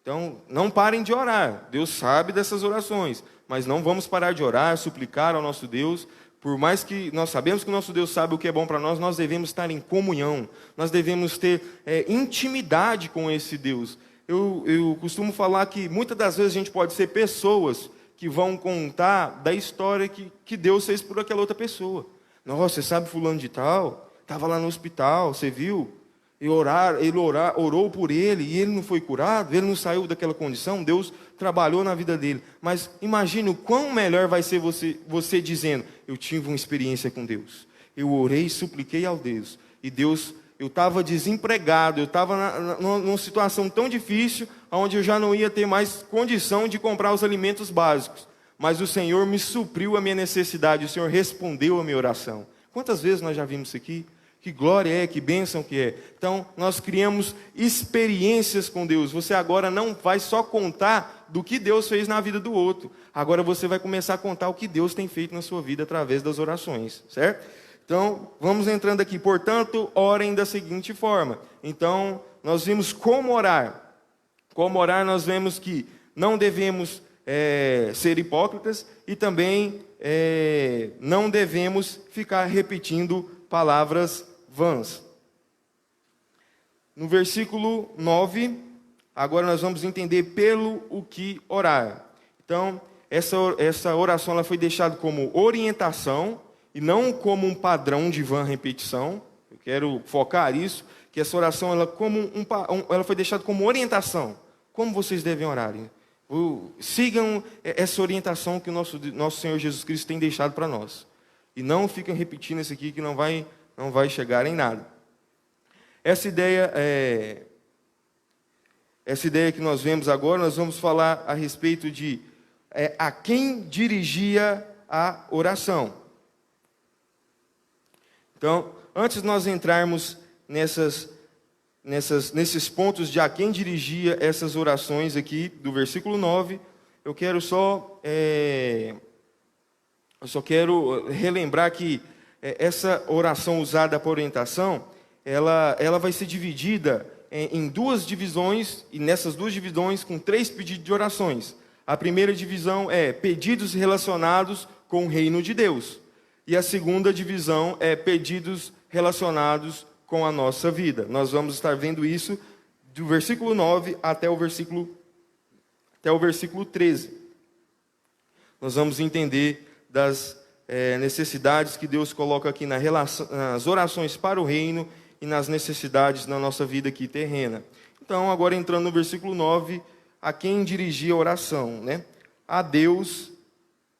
Então, não parem de orar. Deus sabe dessas orações, mas não vamos parar de orar, suplicar ao nosso Deus. Por mais que nós sabemos que o nosso Deus sabe o que é bom para nós devemos estar em comunhão. Nós devemos ter intimidade com esse Deus. Eu costumo falar que muitas das vezes a gente pode ser pessoas que vão contar da história que Deus fez por aquela outra pessoa. Nossa, você sabe fulano de tal? Estava lá no hospital, você viu? Ele orou por ele e ele não foi curado, ele não saiu daquela condição, Deus trabalhou na vida dele. Mas imagine o quão melhor vai ser você dizendo, eu tive uma experiência com Deus. Eu orei e supliquei ao Deus. E Deus, eu estava desempregado, eu estava numa situação tão difícil, onde eu já não ia ter mais condição de comprar os alimentos básicos. Mas o Senhor me supriu a minha necessidade, o Senhor respondeu a minha oração. Quantas vezes nós já vimos isso aqui? Que glória é, que bênção que é. Então, nós criamos experiências com Deus. Você agora não vai só contar do que Deus fez na vida do outro. Agora você vai começar a contar o que Deus tem feito na sua vida através das orações, certo? Então, vamos entrando aqui. Portanto, orem da seguinte forma. Então, nós vimos como orar. Como orar, nós vemos que não devemos ser hipócritas e também não devemos ficar repetindo palavras vãs. No versículo 9, agora nós vamos entender pelo o que orar. Então, essa oração ela foi deixada como orientação e não como um padrão de vã repetição. Eu quero focar isso, que essa oração ela foi deixada como orientação. Como vocês devem orar? Sigam essa orientação que o nosso Senhor Jesus Cristo tem deixado para nós. E não fiquem repetindo isso aqui que não vai chegar em nada. Essa ideia que nós vemos agora, nós vamos falar a respeito de a quem dirigia a oração. Então, antes de nós entrarmos nesses pontos de a quem dirigia essas orações aqui, do versículo 9, eu só quero relembrar que essa oração usada para orientação, ela vai ser dividida em duas divisões, e nessas duas divisões com 3 pedidos de orações. A primeira divisão é pedidos relacionados com o reino de Deus. E a segunda divisão é pedidos relacionados com a nossa vida. Nós vamos estar vendo isso do versículo 9 até o versículo 13. Nós vamos entender das necessidades que Deus coloca aqui nas orações para o reino e nas necessidades na nossa vida aqui terrena. Então, agora entrando no versículo 9, a quem dirigia a oração, né? A Deus,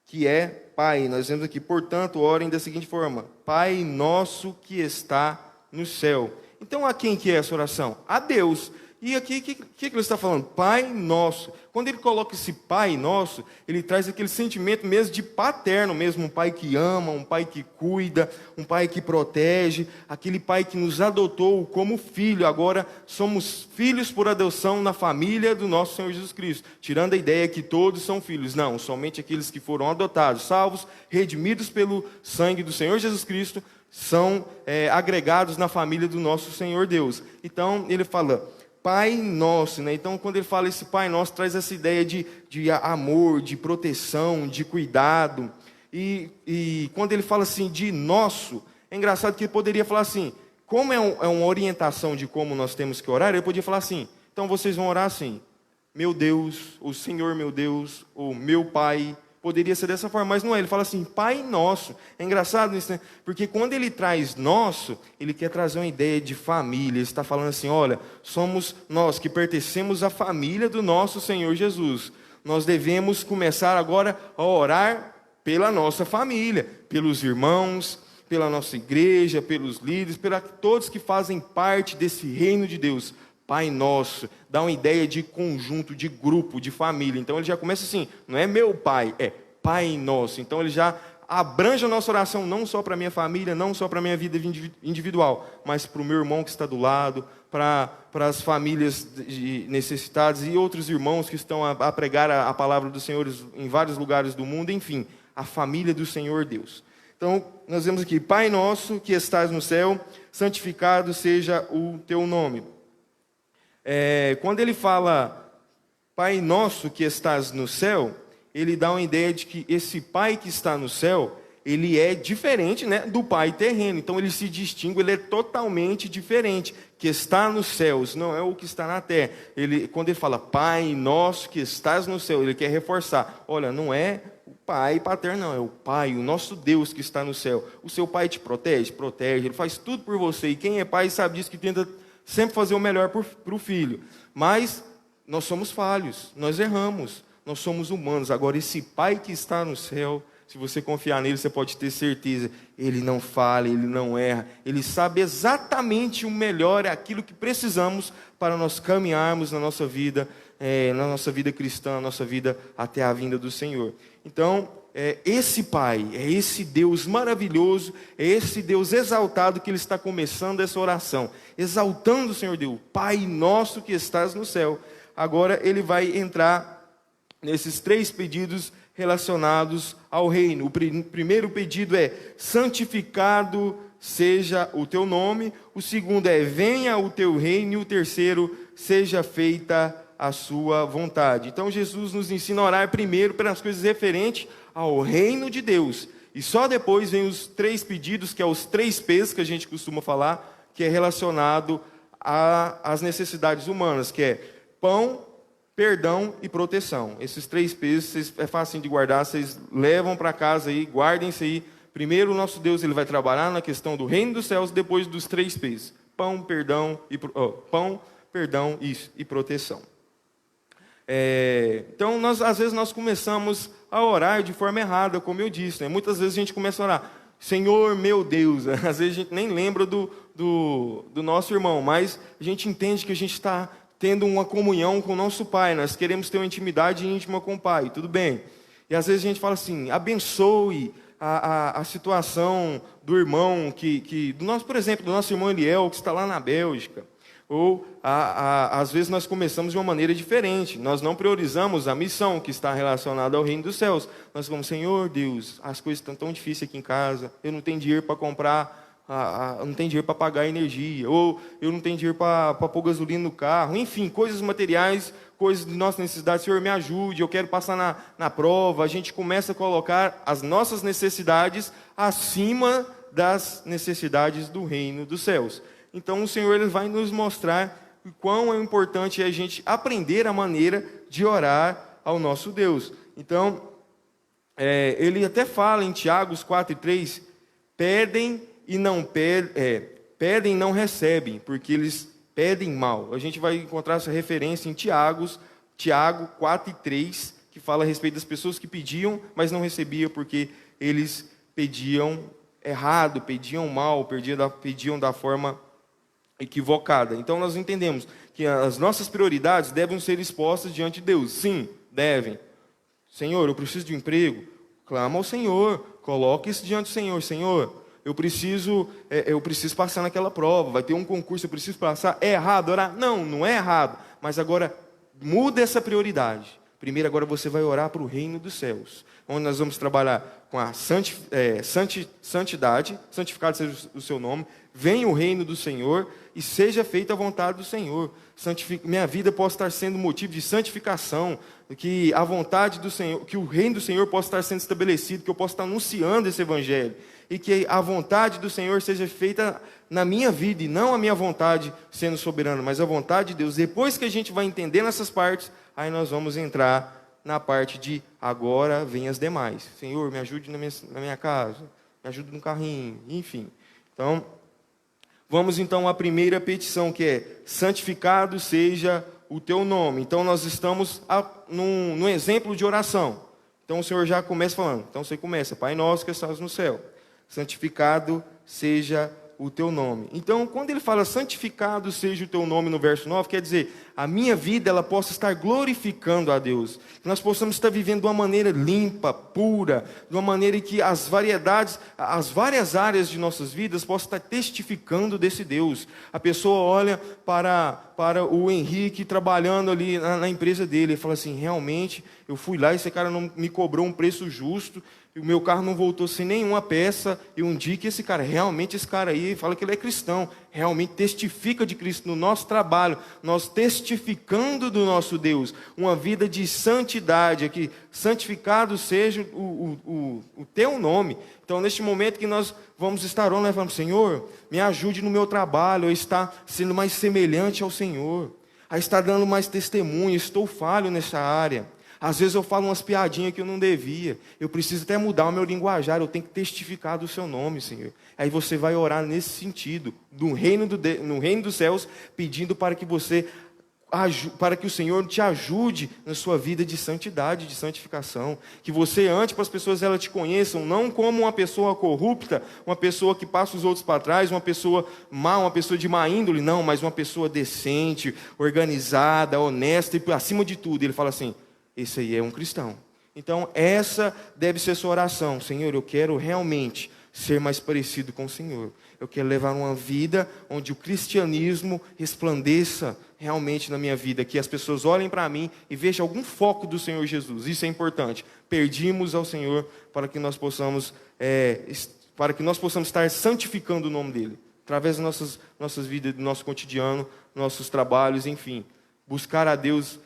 que é Pai. Nós vemos aqui, portanto, orem da seguinte forma: Pai nosso que está no céu. Então, a quem que é essa oração? A Deus. E aqui, o que ele está falando? Pai nosso. Quando ele coloca esse Pai nosso, ele traz aquele sentimento mesmo de paterno mesmo, um pai que ama, um pai que cuida, um pai que protege, aquele pai que nos adotou como filho. Agora somos filhos por adoção na família do nosso Senhor Jesus Cristo. Tirando a ideia que todos são filhos. Não, somente aqueles que foram adotados, salvos, redimidos pelo sangue do Senhor Jesus Cristo, são agregados na família do nosso Senhor Deus. Então, ele fala Pai Nosso, né? Então, quando ele fala esse Pai Nosso, traz essa ideia de amor, de proteção, de cuidado. E quando ele fala assim de nosso, é engraçado que ele poderia falar assim, como é uma orientação de como nós temos que orar, ele podia falar assim, então vocês vão orar assim, meu Deus, o Senhor meu Deus, o meu Pai. Poderia ser dessa forma, mas não é. Ele fala assim, Pai Nosso. É engraçado isso, né? Porque quando ele traz nosso, ele quer trazer uma ideia de família. Ele está falando assim, olha, somos nós que pertencemos à família do nosso Senhor Jesus. Nós devemos começar agora a orar pela nossa família, pelos irmãos, pela nossa igreja, pelos líderes, por todos que fazem parte desse reino de Deus. Pai Nosso, dá uma ideia de conjunto, de grupo, de família. Então ele já começa assim, não é meu pai, é Pai Nosso. Então ele já abrange a nossa oração não só para a minha família, não só para a minha vida individual, mas para o meu irmão que está do lado, para as famílias necessitadas e outros irmãos que estão a pregar a palavra do Senhor em vários lugares do mundo, enfim, a família do Senhor Deus. Então, nós vemos aqui, Pai Nosso que estás no céu, santificado seja o teu nome. Quando ele fala Pai Nosso que estás no céu, ele dá uma ideia de que esse Pai que está no céu, ele é diferente, né, do Pai terreno. Então ele se distingue, ele é totalmente diferente. Que está nos céus, não é o que está na terra. Quando ele fala Pai Nosso que estás no céu, ele quer reforçar. Olha, não é o Pai paterno, não, é o Pai, o nosso Deus que está no céu. O seu Pai te protege? Protege, ele faz tudo por você. E quem é pai sabe disso, que tenta sempre fazer o melhor para o filho. Mas nós somos falhos, nós erramos, nós somos humanos. Agora, esse Pai que está no céu, se você confiar nele, você pode ter certeza, ele não falha, ele não erra, ele sabe exatamente o melhor, aquilo que precisamos para nós caminharmos na nossa vida cristã, na nossa vida até a vinda do Senhor. Então, esse Pai, é esse Deus maravilhoso, é esse Deus exaltado que ele está começando essa oração, exaltando o Senhor Deus, Pai nosso que estás no céu. Agora ele vai entrar nesses 3 pedidos relacionados ao reino. O primeiro pedido é: santificado seja o teu nome. O segundo é, venha o teu reino. E o terceiro, seja feita a sua vontade. Então, Jesus nos ensina a orar primeiro pelas coisas referentes ao reino de Deus. E só depois vem os 3 pedidos, que é os 3 P's que a gente costuma falar, que é relacionado às necessidades humanas, que é pão, perdão e proteção. Esses 3 P's é fácil de guardar, vocês levam para casa aí, guardem isso aí. Primeiro, o nosso Deus ele vai trabalhar na questão do reino dos céus, depois dos 3 P's. Pão, perdão e proteção. Então, às vezes nós começamos a orar de forma errada, como eu disse. Né? Muitas vezes a gente começa a orar, Senhor meu Deus. Às vezes a gente nem lembra do nosso irmão, mas a gente entende que a gente está tendo uma comunhão com o nosso Pai. Nós queremos ter uma intimidade íntima com o Pai, tudo bem. E às vezes a gente fala assim, abençoe a situação do irmão, por exemplo, do nosso irmão Eliel, que está lá na Bélgica. Ou, às vezes, nós começamos de uma maneira diferente. Nós não priorizamos a missão que está relacionada ao reino dos céus. Nós vamos, Senhor Deus, as coisas estão tão difíceis aqui em casa. Eu não tenho dinheiro para comprar, eu não tenho dinheiro para pagar energia. Ou eu não tenho dinheiro para pôr gasolina no carro. Enfim, coisas materiais, coisas de nossa necessidade. Senhor, me ajude, eu quero passar na prova. A gente começa a colocar as nossas necessidades acima das necessidades do reino dos céus. Então, o Senhor ele vai nos mostrar o quão é importante a gente aprender a maneira de orar ao nosso Deus. Então, ele até fala em Tiago 4:3, pedem e não recebem, porque eles pedem mal. A gente vai encontrar essa referência em Tiago 4:3, que fala a respeito das pessoas que pediam, mas não recebiam, porque eles pediam errado, pediam mal, pediam da forma equivocada. Então nós entendemos que as nossas prioridades devem ser expostas diante de Deus. Sim, devem. Senhor, eu preciso de um emprego. Clama ao Senhor, coloque isso diante do Senhor. Senhor, eu preciso passar naquela prova, vai ter um concurso, eu preciso passar. É errado orar? Não, não é errado. Mas agora muda essa prioridade. Primeiro agora você vai orar para o reino dos céus, onde nós vamos trabalhar com a santidade, santificado seja o seu nome, venha o reino do Senhor e seja feita a vontade do Senhor. Minha vida possa estar sendo motivo de santificação, que a vontade do Senhor, que o reino do Senhor possa estar sendo estabelecido, que eu possa estar anunciando esse evangelho, e que a vontade do Senhor seja feita na minha vida, e não a minha vontade sendo soberana, mas a vontade de Deus. Depois que a gente vai entendendo essas partes, aí nós vamos entrar na parte de agora vem as demais. Senhor, me ajude na minha casa, me ajude no carrinho, enfim. Então, vamos então à primeira petição, que é santificado seja o teu nome. Então, nós estamos num exemplo de oração. Então, o Senhor já começa falando. Então, você começa, Pai nosso que estás no céu, santificado seja o teu nome. Então, quando ele fala santificado seja o teu nome no verso 9, quer dizer, a minha vida ela possa estar glorificando a Deus, que nós possamos estar vivendo de uma maneira limpa, pura, de uma maneira em que as várias áreas de nossas vidas possam estar testificando desse Deus. A pessoa olha para o Henrique trabalhando ali na empresa dele e fala assim, realmente, eu fui lá e esse cara não me cobrou um preço justo, e o meu carro não voltou sem nenhuma peça, e um dia que esse cara aí, fala que ele é cristão, realmente testifica de Cristo no nosso trabalho, nós testificando do nosso Deus, uma vida de santidade, que santificado seja o teu nome. Então, neste momento que nós vamos estar orando, nós falamos, Senhor, me ajude no meu trabalho, a estar sendo mais semelhante ao Senhor, a estar dando mais testemunho, estou falho nessa área. Às vezes eu falo umas piadinhas que eu não devia. Eu preciso até mudar o meu linguajar. Eu tenho que testificar do seu nome, Senhor. Aí você vai orar nesse sentido, no reino dos céus, pedindo para que o Senhor te ajude na sua vida de santidade, de santificação. Que você, antes, para as pessoas elas te conheçam, não como uma pessoa corrupta, uma pessoa que passa os outros para trás, uma pessoa má, uma pessoa de má índole, não, mas uma pessoa decente, organizada, honesta e, acima de tudo, ele fala assim, esse aí é um cristão. Então, essa deve ser sua oração. Senhor, eu quero realmente ser mais parecido com o Senhor. Eu quero levar uma vida onde o cristianismo resplandeça realmente na minha vida. Que as pessoas olhem para mim e vejam algum foco do Senhor Jesus. Isso é importante. Pedimos ao Senhor para que nós possamos para que nós possamos estar santificando o nome dele, através das nossas vidas, do nosso cotidiano, nossos trabalhos, enfim. Buscar a Deus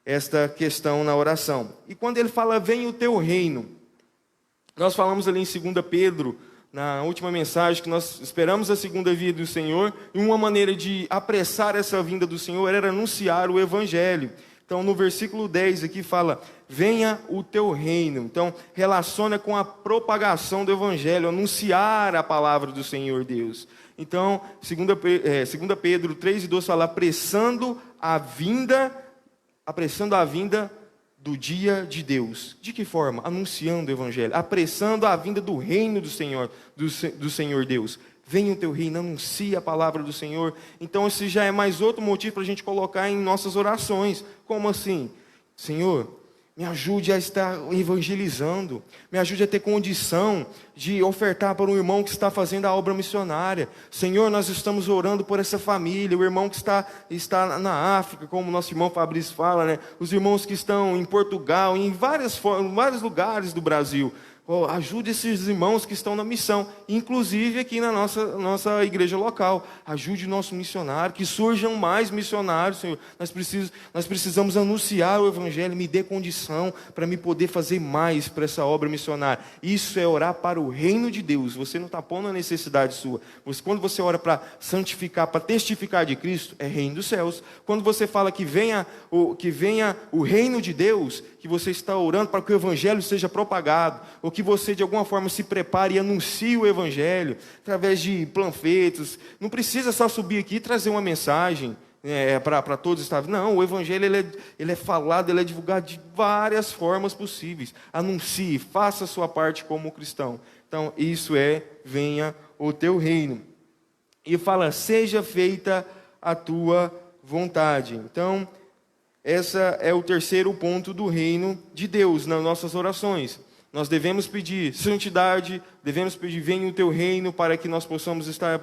esta questão na oração. E quando ele fala, venha o teu reino, nós falamos ali em 2 Pedro, na última mensagem, que nós esperamos a segunda vinda do Senhor, e uma maneira de apressar essa vinda do Senhor era anunciar o Evangelho. Então, no versículo 10 aqui fala, venha o teu reino. Então, relaciona com a propagação do Evangelho, anunciar a palavra do Senhor Deus. Então, 2 Pedro 3:12 fala, apressando a vinda do dia de Deus. De que forma? Anunciando o Evangelho, apressando a vinda do reino do Senhor, do Senhor Deus. Venha o teu reino, anuncie a palavra do Senhor. Então esse já é mais outro motivo para a gente colocar em nossas orações. Como assim? Senhor, me ajude a estar evangelizando, me ajude a ter condição de ofertar para um irmão que está fazendo a obra missionária. Senhor, nós estamos orando por essa família, o irmão que está na África, como o nosso irmão Fabrício fala, né? Os irmãos que estão em Portugal, em vários lugares do Brasil. Ajude esses irmãos que estão na missão, inclusive aqui na nossa igreja local. Ajude o nosso missionário, que surjam mais missionários, Senhor. Nós precisamos anunciar o Evangelho, me dê condição para me poder fazer mais para essa obra missionária. Isso é orar para o reino de Deus. Você não está pondo a necessidade sua. Quando você ora para santificar, para testificar de Cristo, é reino dos céus. Quando você fala que venha o reino de Deus, que você está orando para que o Evangelho seja propagado, ou que você de alguma forma se prepare e anuncie o Evangelho, através de panfletos. Não precisa só subir aqui e trazer uma mensagem para todos estar. Não, o Evangelho ele é falado, ele é divulgado de várias formas possíveis. Anuncie, faça a sua parte como cristão. Então, isso venha o teu reino. E fala, seja feita a tua vontade. Então, esse é o terceiro ponto do reino de Deus nas nossas orações. Nós devemos pedir santidade, devemos pedir, venha o teu reino, para que nós possamos estar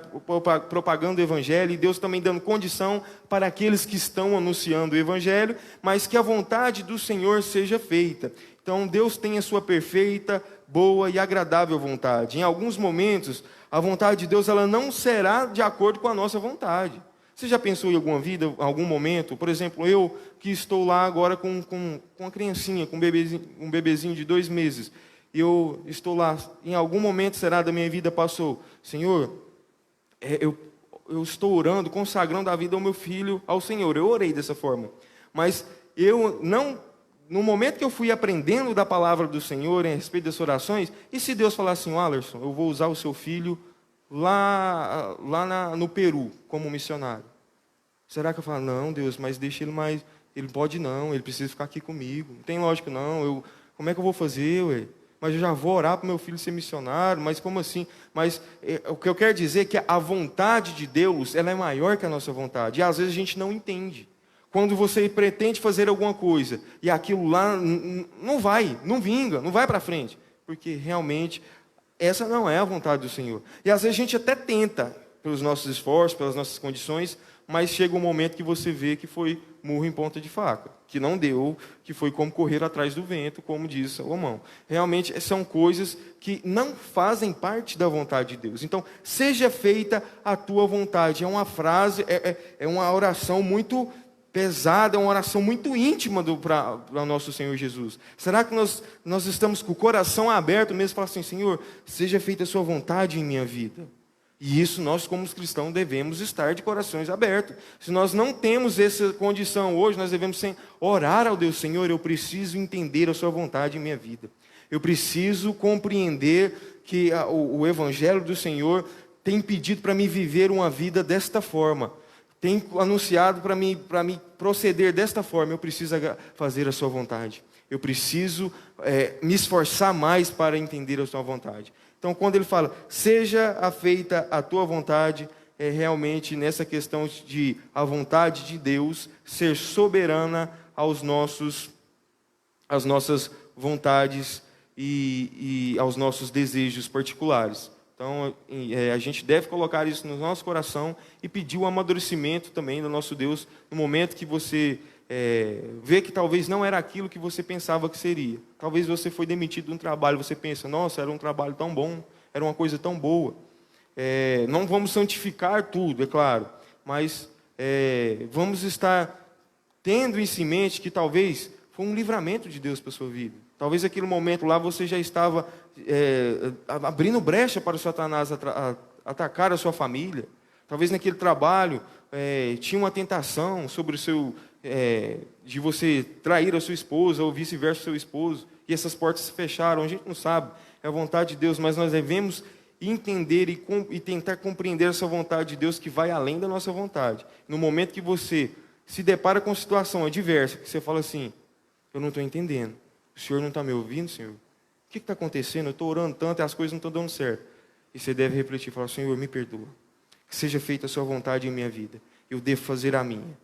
propagando o Evangelho, e Deus também dando condição para aqueles que estão anunciando o Evangelho, mas que a vontade do Senhor seja feita. Então, Deus tem a sua perfeita, boa e agradável vontade. Em alguns momentos, a vontade de Deus ela não será de acordo com a nossa vontade. Você já pensou em algum momento, por exemplo, eu que estou lá agora com uma criancinha, com um bebezinho de 2 meses, eu estou lá, em algum momento será da minha vida passou, Senhor, eu estou orando, consagrando a vida ao meu filho, ao Senhor, eu orei dessa forma, mas no momento que eu fui aprendendo da palavra do Senhor, a respeito das orações, e se Deus falar assim, Alerson, eu vou usar o seu filho lá no Peru, como missionário. Será que eu falo, não, Deus, mas deixa ele mais... Ele pode não, ele precisa ficar aqui comigo. Não tem lógica não, como é que eu vou fazer, ué? Mas eu já vou orar para o meu filho ser missionário, mas como assim? Mas o que eu quero dizer é que a vontade de Deus, ela é maior que a nossa vontade. E às vezes a gente não entende. Quando você pretende fazer alguma coisa, e aquilo lá não vinga, não vai para frente. Porque realmente... essa não é a vontade do Senhor. E às vezes a gente até tenta, pelos nossos esforços, pelas nossas condições, mas chega um momento que você vê que foi murro em ponta de faca, que não deu, que foi como correr atrás do vento, como diz Salomão. Realmente são coisas que não fazem parte da vontade de Deus. Então, seja feita a tua vontade. É uma frase, é uma oração muito pesada, é uma oração muito íntima para o nosso Senhor Jesus. Será que nós estamos com o coração aberto mesmo para falar assim, Senhor, seja feita a sua vontade em minha vida? E isso nós, como cristãos, devemos estar de corações abertos. Se nós não temos essa condição hoje, nós devemos orar ao Deus, Senhor, eu preciso entender a sua vontade em minha vida. Eu preciso compreender que o Evangelho do Senhor tem pedido para mim viver uma vida desta forma. Tem anunciado para mim proceder desta forma. Eu preciso fazer a sua vontade. Eu preciso me esforçar mais para entender a sua vontade. Então, quando ele fala, seja feita a tua vontade, é realmente nessa questão de a vontade de Deus ser soberana às nossas vontades e aos nossos desejos particulares. Então, a gente deve colocar isso no nosso coração e pedir o amadurecimento também do nosso Deus no momento que você vê que talvez não era aquilo que você pensava que seria. Talvez você foi demitido de um trabalho, você pensa, nossa, era um trabalho tão bom, era uma coisa tão boa. Não vamos santificar tudo, é claro, mas vamos estar tendo isso em mente que talvez foi um livramento de Deus para a sua vida. Talvez naquele momento lá você já estava abrindo brecha para o Satanás atacar a sua família. Talvez naquele trabalho tinha uma tentação sobre o seu de você trair a sua esposa ou vice-versa o seu esposo, e essas portas se fecharam. A gente não sabe, é a vontade de Deus, mas nós devemos entender e tentar compreender essa vontade de Deus que vai além da nossa vontade. No momento que você se depara com uma situação adversa, que você fala assim, eu não estou entendendo, o Senhor não está me ouvindo, Senhor? O que está acontecendo? Eu estou orando tanto e as coisas não estão dando certo. E você deve refletir e falar, Senhor, me perdoa. Que seja feita a sua vontade em minha vida. Eu devo fazer a minha.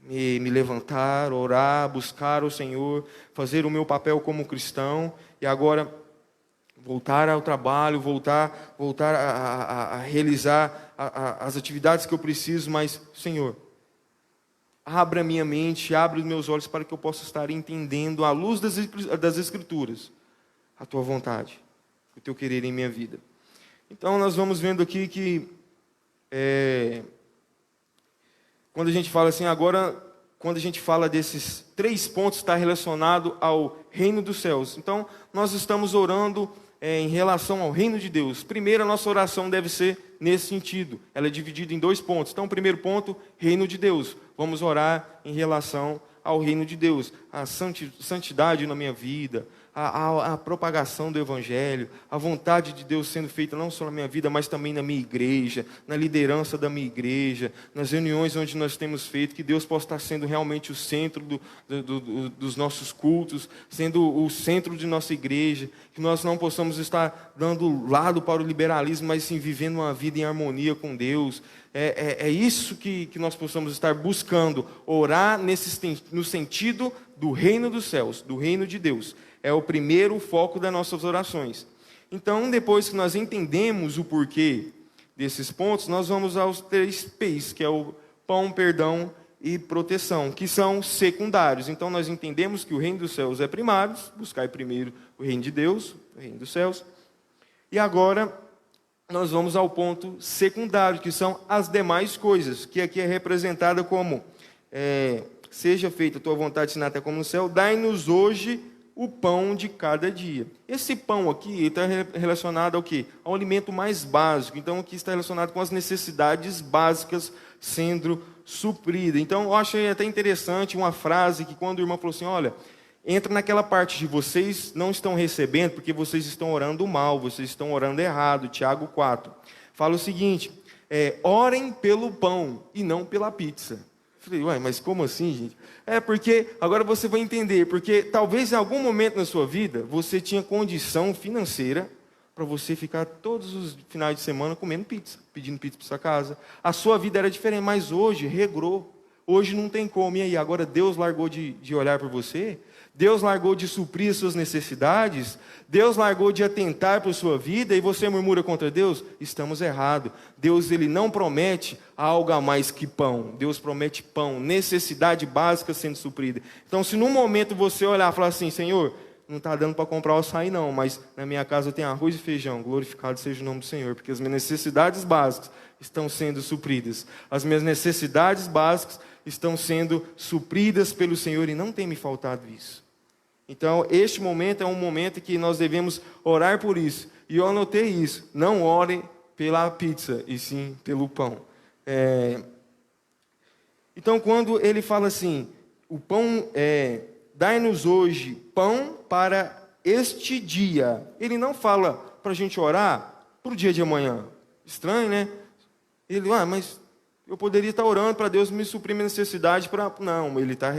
Me levantar, orar, buscar o Senhor, fazer o meu papel como cristão, e agora voltar ao trabalho, voltar a realizar as atividades que eu preciso, mas, Senhor, abra a minha mente, abra os meus olhos para que eu possa estar entendendo, à luz das Escrituras, a Tua vontade, o Teu querer em minha vida. Então, nós vamos vendo aqui que quando a gente fala assim, agora, quando a gente fala desses 3 pontos, está relacionado ao reino dos céus. Então, nós estamos orando em relação ao reino de Deus. Primeiro, a nossa oração deve ser nesse sentido. Ela é dividida em 2 pontos. Então, o primeiro ponto, reino de Deus. Vamos orar em relação ao reino de Deus. A santidade na minha vida, a propagação do Evangelho, a vontade de Deus sendo feita não só na minha vida, mas também na minha igreja, na liderança da minha igreja, nas reuniões onde nós temos feito, que Deus possa estar sendo realmente o centro dos nossos cultos, sendo o centro de nossa igreja, que nós não possamos estar dando lado para o liberalismo, mas sim vivendo uma vida em harmonia com Deus. É isso que nós possamos estar buscando, orar no sentido do reino dos céus, do reino de Deus. É o primeiro foco das nossas orações. Então, depois que nós entendemos o porquê desses pontos, nós vamos aos 3 P's, que é o pão, perdão e proteção, que são secundários. Então, nós entendemos que o reino dos céus é primário, buscar primeiro o reino de Deus, o reino dos céus. E agora, nós vamos ao ponto secundário, que são as demais coisas, que aqui é representada como, seja feita a tua vontade, assim na terra como no céu, dai-nos hoje o pão de cada dia. Esse pão aqui está relacionado ao quê? Ao alimento mais básico. Então, aqui está relacionado com as necessidades básicas sendo supridas. Então, eu achei até interessante uma frase que quando o irmão falou assim, olha, entra naquela parte de vocês não estão recebendo porque vocês estão orando mal, vocês estão orando errado. Tiago 4. Fala o seguinte, orem pelo pão e não pela pizza. Falei, ué, mas como assim, gente? Porque, agora você vai entender, porque talvez em algum momento na sua vida, você tinha condição financeira para você ficar todos os finais de semana comendo pizza, pedindo pizza para sua casa. A sua vida era diferente, mas hoje regrou. Hoje não tem como. E aí, agora Deus largou de olhar por você? Deus largou de suprir as suas necessidades? Deus largou de atentar para a sua vida e você murmura contra Deus? Estamos errados. Deus, Ele não promete algo a mais que pão. Deus promete pão, necessidade básica sendo suprida. Então, se num momento você olhar e falar assim, Senhor, não está dando para comprar o açaí não, mas na minha casa tem arroz e feijão, glorificado seja o nome do Senhor, porque as minhas necessidades básicas estão sendo supridas. As minhas necessidades básicas estão sendo supridas pelo Senhor e não tem me faltado isso. Então, este momento é um momento que nós devemos orar por isso. E eu anotei isso. Não ore pela pizza, e sim pelo pão. Então, quando ele fala assim, o pão, dai-nos hoje pão para este dia. Ele não fala para a gente orar para o dia de amanhã. Estranho, né? Ele, mas eu poderia estar orando para Deus me suprir minha necessidade. Não, ele está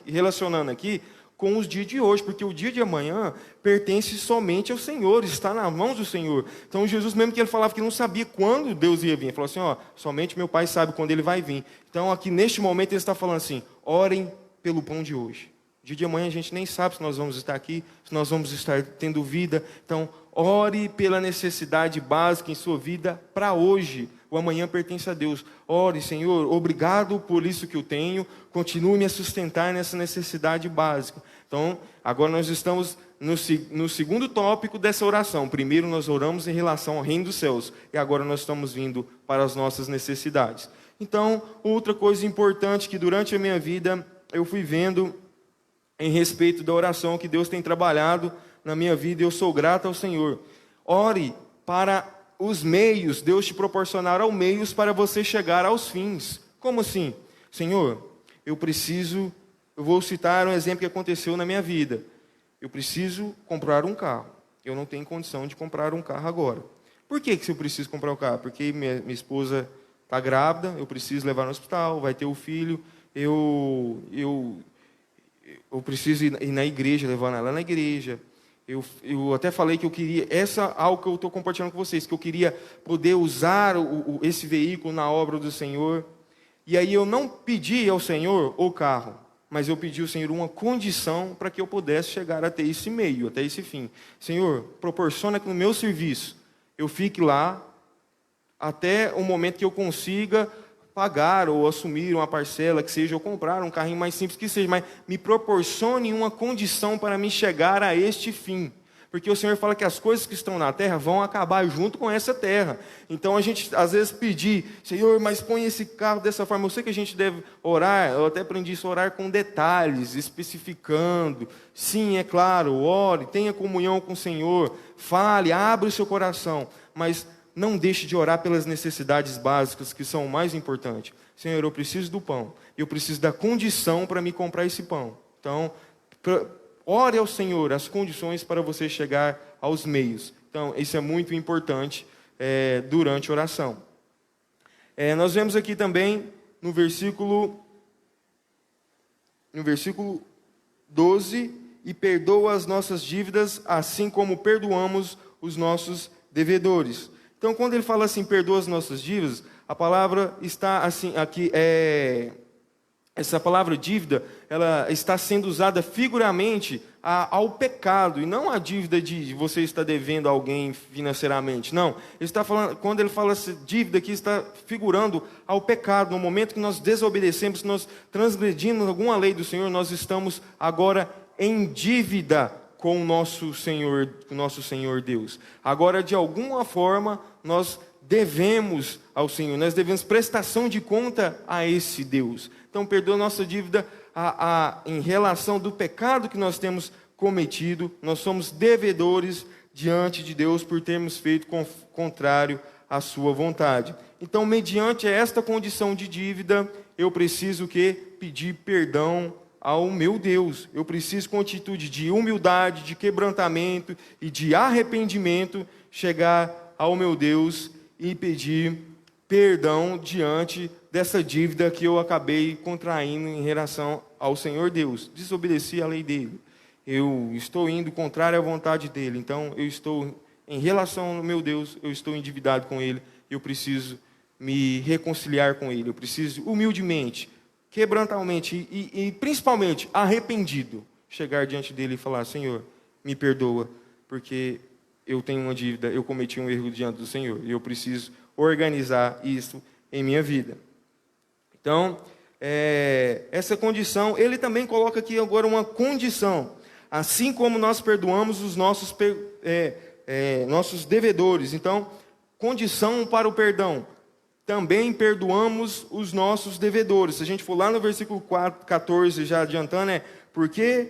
relacionando aqui com os dias de hoje, porque o dia de amanhã pertence somente ao Senhor, está nas mãos do Senhor. Então Jesus, mesmo que ele falava que não sabia quando Deus ia vir, ele falou assim, somente meu Pai sabe quando ele vai vir. Então aqui neste momento ele está falando assim, orem pelo pão de hoje. O dia de amanhã a gente nem sabe se nós vamos estar aqui, se nós vamos estar tendo vida. Então ore pela necessidade básica em sua vida para hoje. O amanhã pertence a Deus. Ore, Senhor, obrigado por isso que eu tenho. Continue me a sustentar nessa necessidade básica. Então, agora nós estamos no segundo tópico dessa oração. Primeiro nós oramos em relação ao reino dos céus, e agora nós estamos vindo para as nossas necessidades. Então, outra coisa importante que durante a minha vida eu fui vendo em respeito da oração que Deus tem trabalhado na minha vida, e eu sou grato ao Senhor. Ore para os meios, Deus te proporcionará os meios para você chegar aos fins. Como assim? Senhor, eu vou citar um exemplo que aconteceu na minha vida. Eu preciso comprar um carro. Eu não tenho condição de comprar um carro agora. Por que eu preciso comprar um carro? Porque minha esposa está grávida, eu preciso levar no hospital, vai ter o filho, eu preciso ir na igreja, levar ela na igreja. Eu até falei que eu queria, algo que eu estou compartilhando com vocês, que eu queria poder usar esse veículo na obra do Senhor. E aí eu não pedi ao Senhor o carro, mas eu pedi ao Senhor uma condição para que eu pudesse chegar até esse meio, até esse fim. Senhor, proporciona que no meu serviço eu fique lá até o momento que eu consiga pagar ou assumir uma parcela, que seja, ou comprar um carrinho mais simples que seja, mas me proporcione uma condição para me chegar a este fim. Porque o Senhor fala que as coisas que estão na terra vão acabar junto com essa terra. Então a gente às vezes pedir, Senhor, mas põe esse carro dessa forma. Eu sei que a gente deve orar, eu até aprendi isso, orar com detalhes, especificando. Sim, é claro, ore, tenha comunhão com o Senhor, fale, abra o seu coração, mas não deixe de orar pelas necessidades básicas que são o mais importantes. Senhor, eu preciso do pão, eu preciso da condição para me comprar esse pão. Então, ore ao Senhor as condições para você chegar aos meios. Então, isso é muito importante durante a oração. Nós vemos aqui também no versículo 12, e perdoa as nossas dívidas, assim como perdoamos os nossos devedores. Então, quando ele fala assim, perdoa as nossas dívidas, a palavra está assim, aqui, essa palavra dívida, ela está sendo usada figuramente ao pecado, e não a dívida de você estar devendo a alguém financeiramente, não. Ele está falando, quando ele fala essa dívida aqui, está figurando ao pecado. No momento que nós desobedecemos, nós transgredimos alguma lei do Senhor, nós estamos agora em dívida com o nosso Senhor Deus. Agora, de alguma forma, nós devemos ao Senhor, nós devemos prestação de conta a esse Deus. Então, perdoa a nossa dívida em relação do pecado que nós temos cometido. Nós somos devedores diante de Deus por termos feito contrário à sua vontade. Então, mediante esta condição de dívida, eu preciso pedir perdão ao meu Deus. Eu preciso, com atitude de humildade, de quebrantamento e de arrependimento, chegar ao meu Deus e pedir perdão diante dessa dívida que eu acabei contraindo em relação ao Senhor Deus. Desobedeci a lei dele. Eu estou indo contrário à vontade dele. Então, eu estou, em relação ao meu Deus, eu estou endividado com ele. Eu preciso me reconciliar com ele. Eu preciso, humildemente, quebrantalmente e principalmente arrependido, chegar diante dele e falar, Senhor, me perdoa, porque eu tenho uma dívida, eu cometi um erro diante do Senhor, e eu preciso organizar isso em minha vida. Então, essa condição, ele também coloca aqui agora uma condição, assim como nós perdoamos os nossos devedores. Então, condição para o perdão, também perdoamos os nossos devedores. Se a gente for lá no versículo 14, já adiantando, porque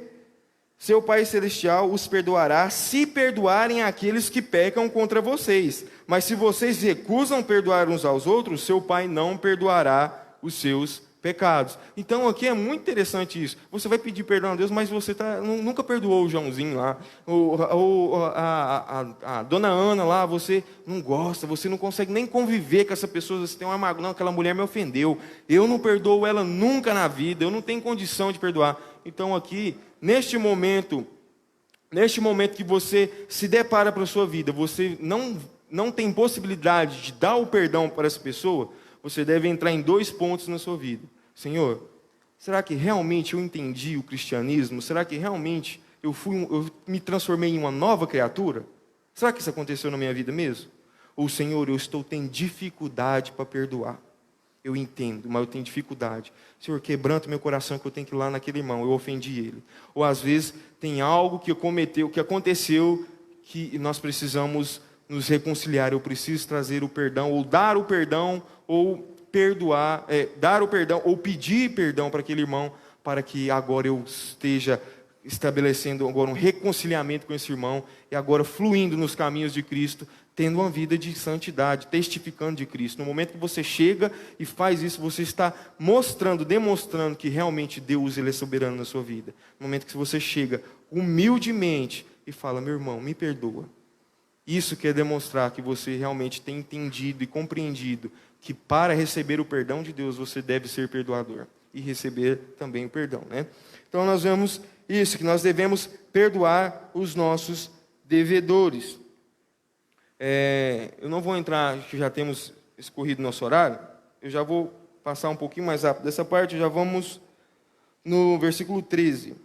seu Pai Celestial os perdoará se perdoarem aqueles que pecam contra vocês. Mas se vocês recusam perdoar uns aos outros, seu Pai não perdoará os seus pecados. Então aqui é muito interessante isso. Você vai pedir perdão a Deus, mas você nunca perdoou o Joãozinho lá, ou a dona Ana lá, você não gosta, você não consegue nem conviver com essa pessoa, você tem uma mágoa, não, aquela mulher me ofendeu, eu não perdoo ela nunca na vida, eu não tenho condição de perdoar. Então aqui, neste momento que você se depara para a sua vida, você não tem possibilidade de dar o perdão para essa pessoa, você deve entrar em 2 pontos na sua vida. Senhor, será que realmente eu entendi o cristianismo? Será que realmente eu me transformei em uma nova criatura? Será que isso aconteceu na minha vida mesmo? Ou, Senhor, eu estou tendo dificuldade para perdoar? Eu entendo, mas eu tenho dificuldade. Senhor, quebranta meu coração que eu tenho que ir lá naquele irmão, eu ofendi ele. Ou às vezes tem algo que aconteceu, que nós precisamos nos reconciliar. Eu preciso trazer o perdão, ou dar o perdão, ou perdoar, dar o perdão, ou pedir perdão para aquele irmão, para que agora eu esteja estabelecendo agora um reconciliamento com esse irmão, e agora fluindo nos caminhos de Cristo, tendo uma vida de santidade, testificando de Cristo. No momento que você chega e faz isso, você está demonstrando que realmente Deus ele é soberano na sua vida. No momento que você chega humildemente e fala, meu irmão, me perdoa. Isso quer demonstrar que você realmente tem entendido e compreendido que para receber o perdão de Deus, você deve ser perdoador e receber também o perdão, né? Então nós vemos isso, que nós devemos perdoar os nossos devedores. Eu não vou entrar, que já temos escorrido nosso horário, eu já vou passar um pouquinho mais rápido dessa parte, já vamos no versículo 13.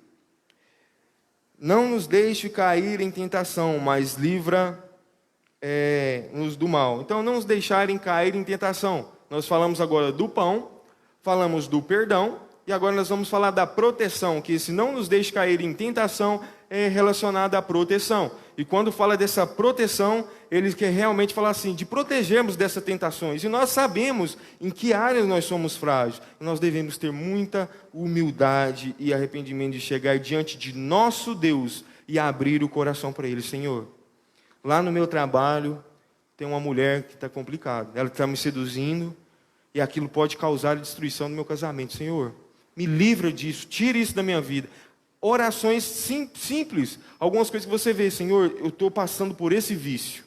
Não nos deixe cair em tentação, mas livra-nos do mal. Então, não nos deixarem cair em tentação. Nós falamos agora do pão, falamos do perdão, e agora nós vamos falar da proteção, que se não nos deixe cair em tentação, é relacionado à proteção. E quando fala dessa proteção, ele quer realmente falar assim, de protegermos dessas tentações. E nós sabemos em que áreas nós somos frágeis. Nós devemos ter muita humildade e arrependimento de chegar diante de nosso Deus e abrir o coração para Ele. Senhor, lá no meu trabalho tem uma mulher que está complicada. Ela está me seduzindo e aquilo pode causar a destruição do meu casamento. Senhor, me livra disso, tire isso da minha vida. Orações simples, algumas coisas que você vê, Senhor, eu estou passando por esse vício,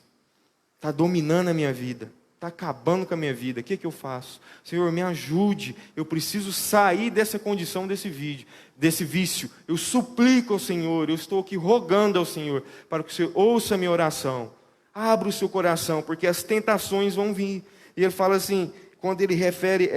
está dominando a minha vida, está acabando com a minha vida, o que eu faço? Senhor, me ajude, eu preciso sair dessa condição, desse vício, eu suplico ao Senhor, eu estou aqui rogando ao Senhor, para que o Senhor ouça a minha oração, abra o seu coração, porque as tentações vão vir. E ele fala assim, quando ele refere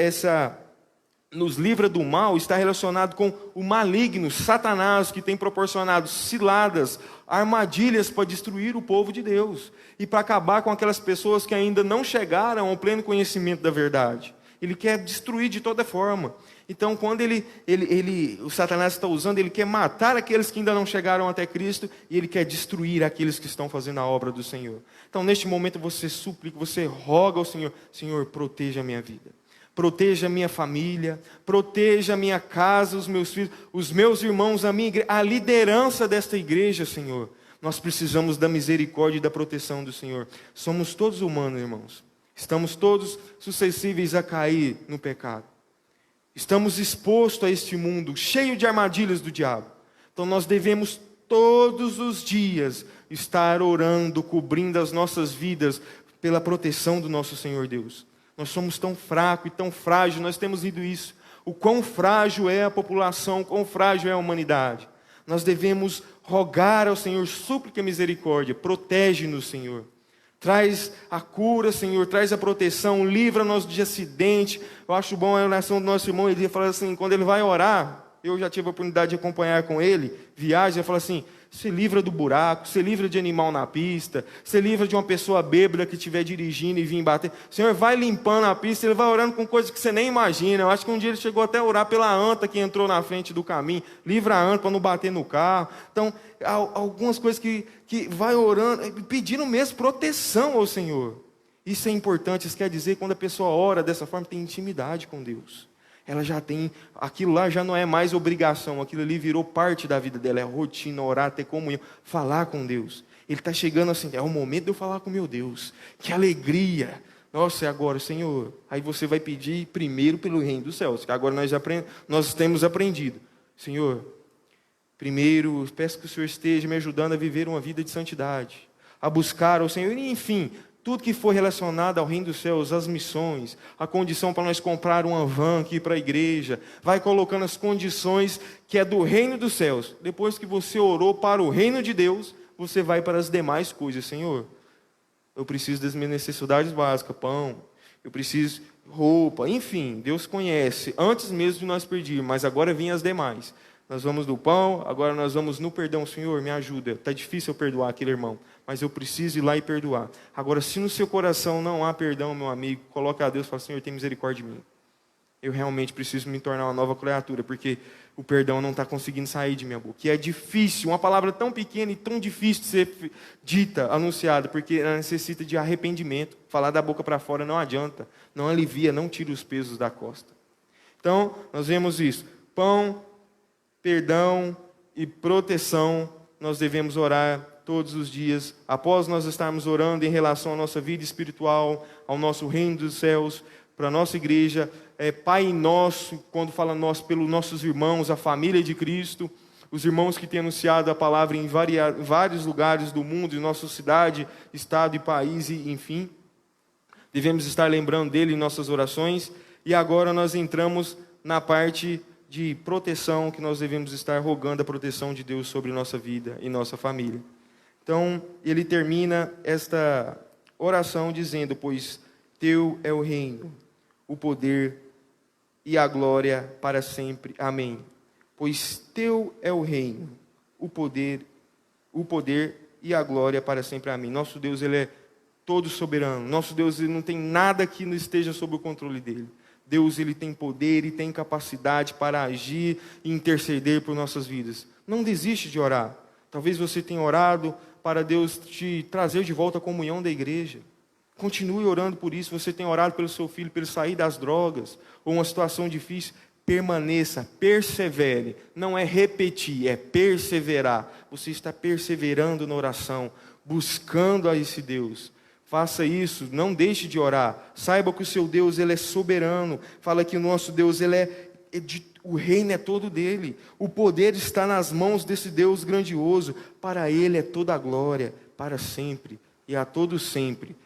nos livra do mal, está relacionado com o maligno, Satanás, que tem proporcionado ciladas, armadilhas para destruir o povo de Deus e para acabar com aquelas pessoas que ainda não chegaram ao pleno conhecimento da verdade. Ele quer destruir de toda forma. Então, quando o Satanás está usando, ele quer matar aqueles que ainda não chegaram até Cristo e ele quer destruir aqueles que estão fazendo a obra do Senhor. Então, neste momento, você suplica, você roga ao Senhor, Senhor, proteja a minha vida. Proteja a minha família, proteja a minha casa, os meus filhos, os meus irmãos, a minha igreja, a liderança desta igreja, Senhor. Nós precisamos da misericórdia e da proteção do Senhor. Somos todos humanos, irmãos. Estamos todos suscetíveis a cair no pecado. Estamos expostos a este mundo cheio de armadilhas do diabo. Então nós devemos todos os dias estar orando, cobrindo as nossas vidas pela proteção do nosso Senhor Deus. Nós somos tão fracos e tão frágeis, nós temos lido isso. O quão frágil é a população, o quão frágil é a humanidade. Nós devemos rogar ao Senhor, súplica e misericórdia, protege-nos, Senhor. Traz a cura, Senhor, traz a proteção, livra-nos de acidente. Eu acho bom a oração do nosso irmão, ele fala assim, quando ele vai orar, eu já tive a oportunidade de acompanhar com ele, viagem, ele fala assim, se livra do buraco, se livra de animal na pista, se livra de uma pessoa bêbada que estiver dirigindo e vir bater. O Senhor vai limpando a pista, ele vai orando com coisas que você nem imagina. Eu acho que um dia ele chegou até a orar pela anta que entrou na frente do caminho, livra a anta para não bater no carro. Então, algumas coisas que vai orando, pedindo mesmo proteção ao Senhor. Isso é importante, isso quer dizer que quando a pessoa ora dessa forma, tem intimidade com Deus. Ela já tem, aquilo lá já não é mais obrigação, aquilo ali virou parte da vida dela, é rotina, orar, ter comunhão, falar com Deus. Ele está chegando assim, é o momento de eu falar com meu Deus, que alegria, nossa, é agora, Senhor, aí você vai pedir primeiro pelo reino dos céus, que agora nós temos aprendido, Senhor, primeiro, peço que o Senhor esteja me ajudando a viver uma vida de santidade, a buscar ao Senhor, e enfim, tudo que for relacionado ao reino dos céus, as missões, a condição para nós comprar uma van aqui para a igreja, vai colocando as condições que é do reino dos céus. Depois que você orou para o reino de Deus, você vai para as demais coisas. Senhor, eu preciso das minhas necessidades básicas, pão, eu preciso roupa, enfim, Deus conhece, antes mesmo de nós pedirmos, mas agora vêm as demais. Nós vamos no pão, agora nós vamos no perdão. Senhor, me ajuda, está difícil eu perdoar aquele irmão, mas eu preciso ir lá e perdoar. Agora, se no seu coração não há perdão, meu amigo, coloque a Deus e fala, Senhor, tem misericórdia de mim. eu realmente preciso me tornar uma nova criatura, porque o perdão não está conseguindo sair de minha boca. E é difícil, uma palavra tão pequena e tão difícil de ser dita, anunciada, porque ela necessita de arrependimento. Falar da boca para fora não adianta, não alivia, não tira os pesos da costa. Então, nós vemos isso. Pão, perdão e proteção, nós devemos orar todos os dias. Após nós estarmos orando em relação à nossa vida espiritual, ao nosso reino dos céus, para a nossa igreja, Pai Nosso, quando fala nós, pelos nossos irmãos, a família de Cristo, os irmãos que têm anunciado a palavra em vários lugares do mundo, em nossa cidade, estado e país, e enfim. Devemos estar lembrando dele em nossas orações. E agora nós entramos na parte de proteção, que nós devemos estar rogando a proteção de Deus sobre nossa vida e nossa família. Então, ele termina esta oração dizendo: pois teu é o reino, o poder e a glória para sempre. Amém. Pois teu é o reino, o poder e a glória para sempre. Amém. Nosso Deus, ele é todo soberano. Nosso Deus, ele não tem nada que não esteja sob o controle dele. Deus, ele tem poder e tem capacidade para agir e interceder por nossas vidas. Não desiste de orar. Talvez você tenha orado para Deus te trazer de volta a comunhão da igreja. Continue orando por isso. Você tem orado pelo seu filho, para ele sair das drogas, ou uma situação difícil. Permaneça, persevere. Não é repetir, é perseverar. Você está perseverando na oração, buscando a esse Deus. Faça isso, não deixe de orar. Saiba que o seu Deus, ele é soberano. Fala que o nosso Deus, o reino é todo dele. O poder está nas mãos desse Deus grandioso. Para ele é toda a glória, para sempre e a todo sempre.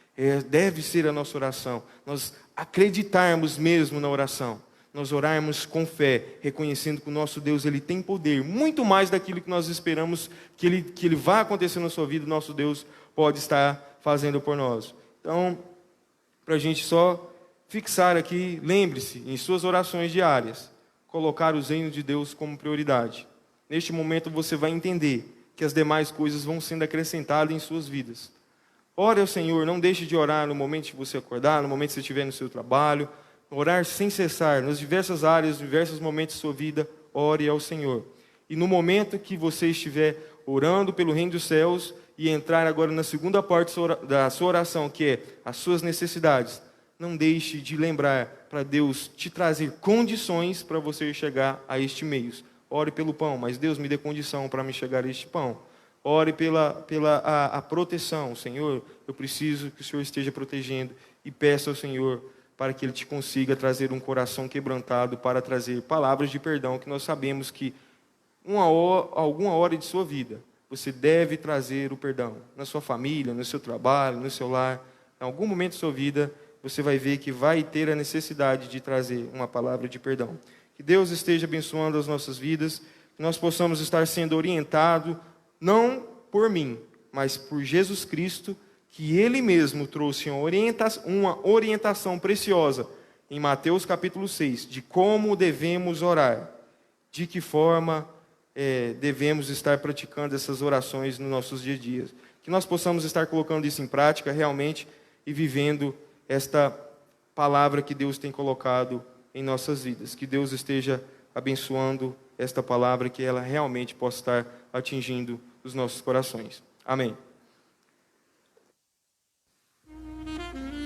Deve ser a nossa oração. Nós acreditarmos mesmo na oração. Nós orarmos com fé, reconhecendo que o nosso Deus, ele tem poder. Muito mais daquilo que nós esperamos que ele vai acontecer na sua vida. O nosso Deus pode estar fazendo por nós. Então, para a gente só fixar aqui, lembre-se, em suas orações diárias, colocar os reinos de Deus como prioridade. Neste momento você vai entender que as demais coisas vão sendo acrescentadas em suas vidas. Ore ao Senhor, não deixe de orar no momento que você acordar, no momento que você estiver no seu trabalho. Orar sem cessar, nas diversas áreas, diversos momentos da sua vida, ore ao Senhor. E no momento que você estiver orando pelo reino dos céus e entrar agora na segunda parte da sua oração, que é as suas necessidades, não deixe de lembrar para Deus te trazer condições para você chegar a este meio. Ore pelo pão, mas Deus me dê condição para me chegar a este pão. Ore pela proteção. Senhor, eu preciso que o Senhor esteja protegendo, e peça ao Senhor para que Ele te consiga trazer um coração quebrantado, para trazer palavras de perdão, que nós sabemos que alguma hora de sua vida, você deve trazer o perdão. Na sua família, no seu trabalho, no seu lar, em algum momento da sua vida, você vai ver que vai ter a necessidade de trazer uma palavra de perdão. Que Deus esteja abençoando as nossas vidas, que nós possamos estar sendo orientados, não por mim, mas por Jesus Cristo, que Ele mesmo trouxe uma orientação preciosa em Mateus capítulo 6, de como devemos orar, de que forma devemos estar praticando essas orações nos nossos dias a dias. Que nós possamos estar colocando isso em prática realmente e vivendo esta palavra que Deus tem colocado em nossas vidas. Que Deus esteja abençoando esta palavra, que ela realmente possa estar atingindo os nossos corações. Amém.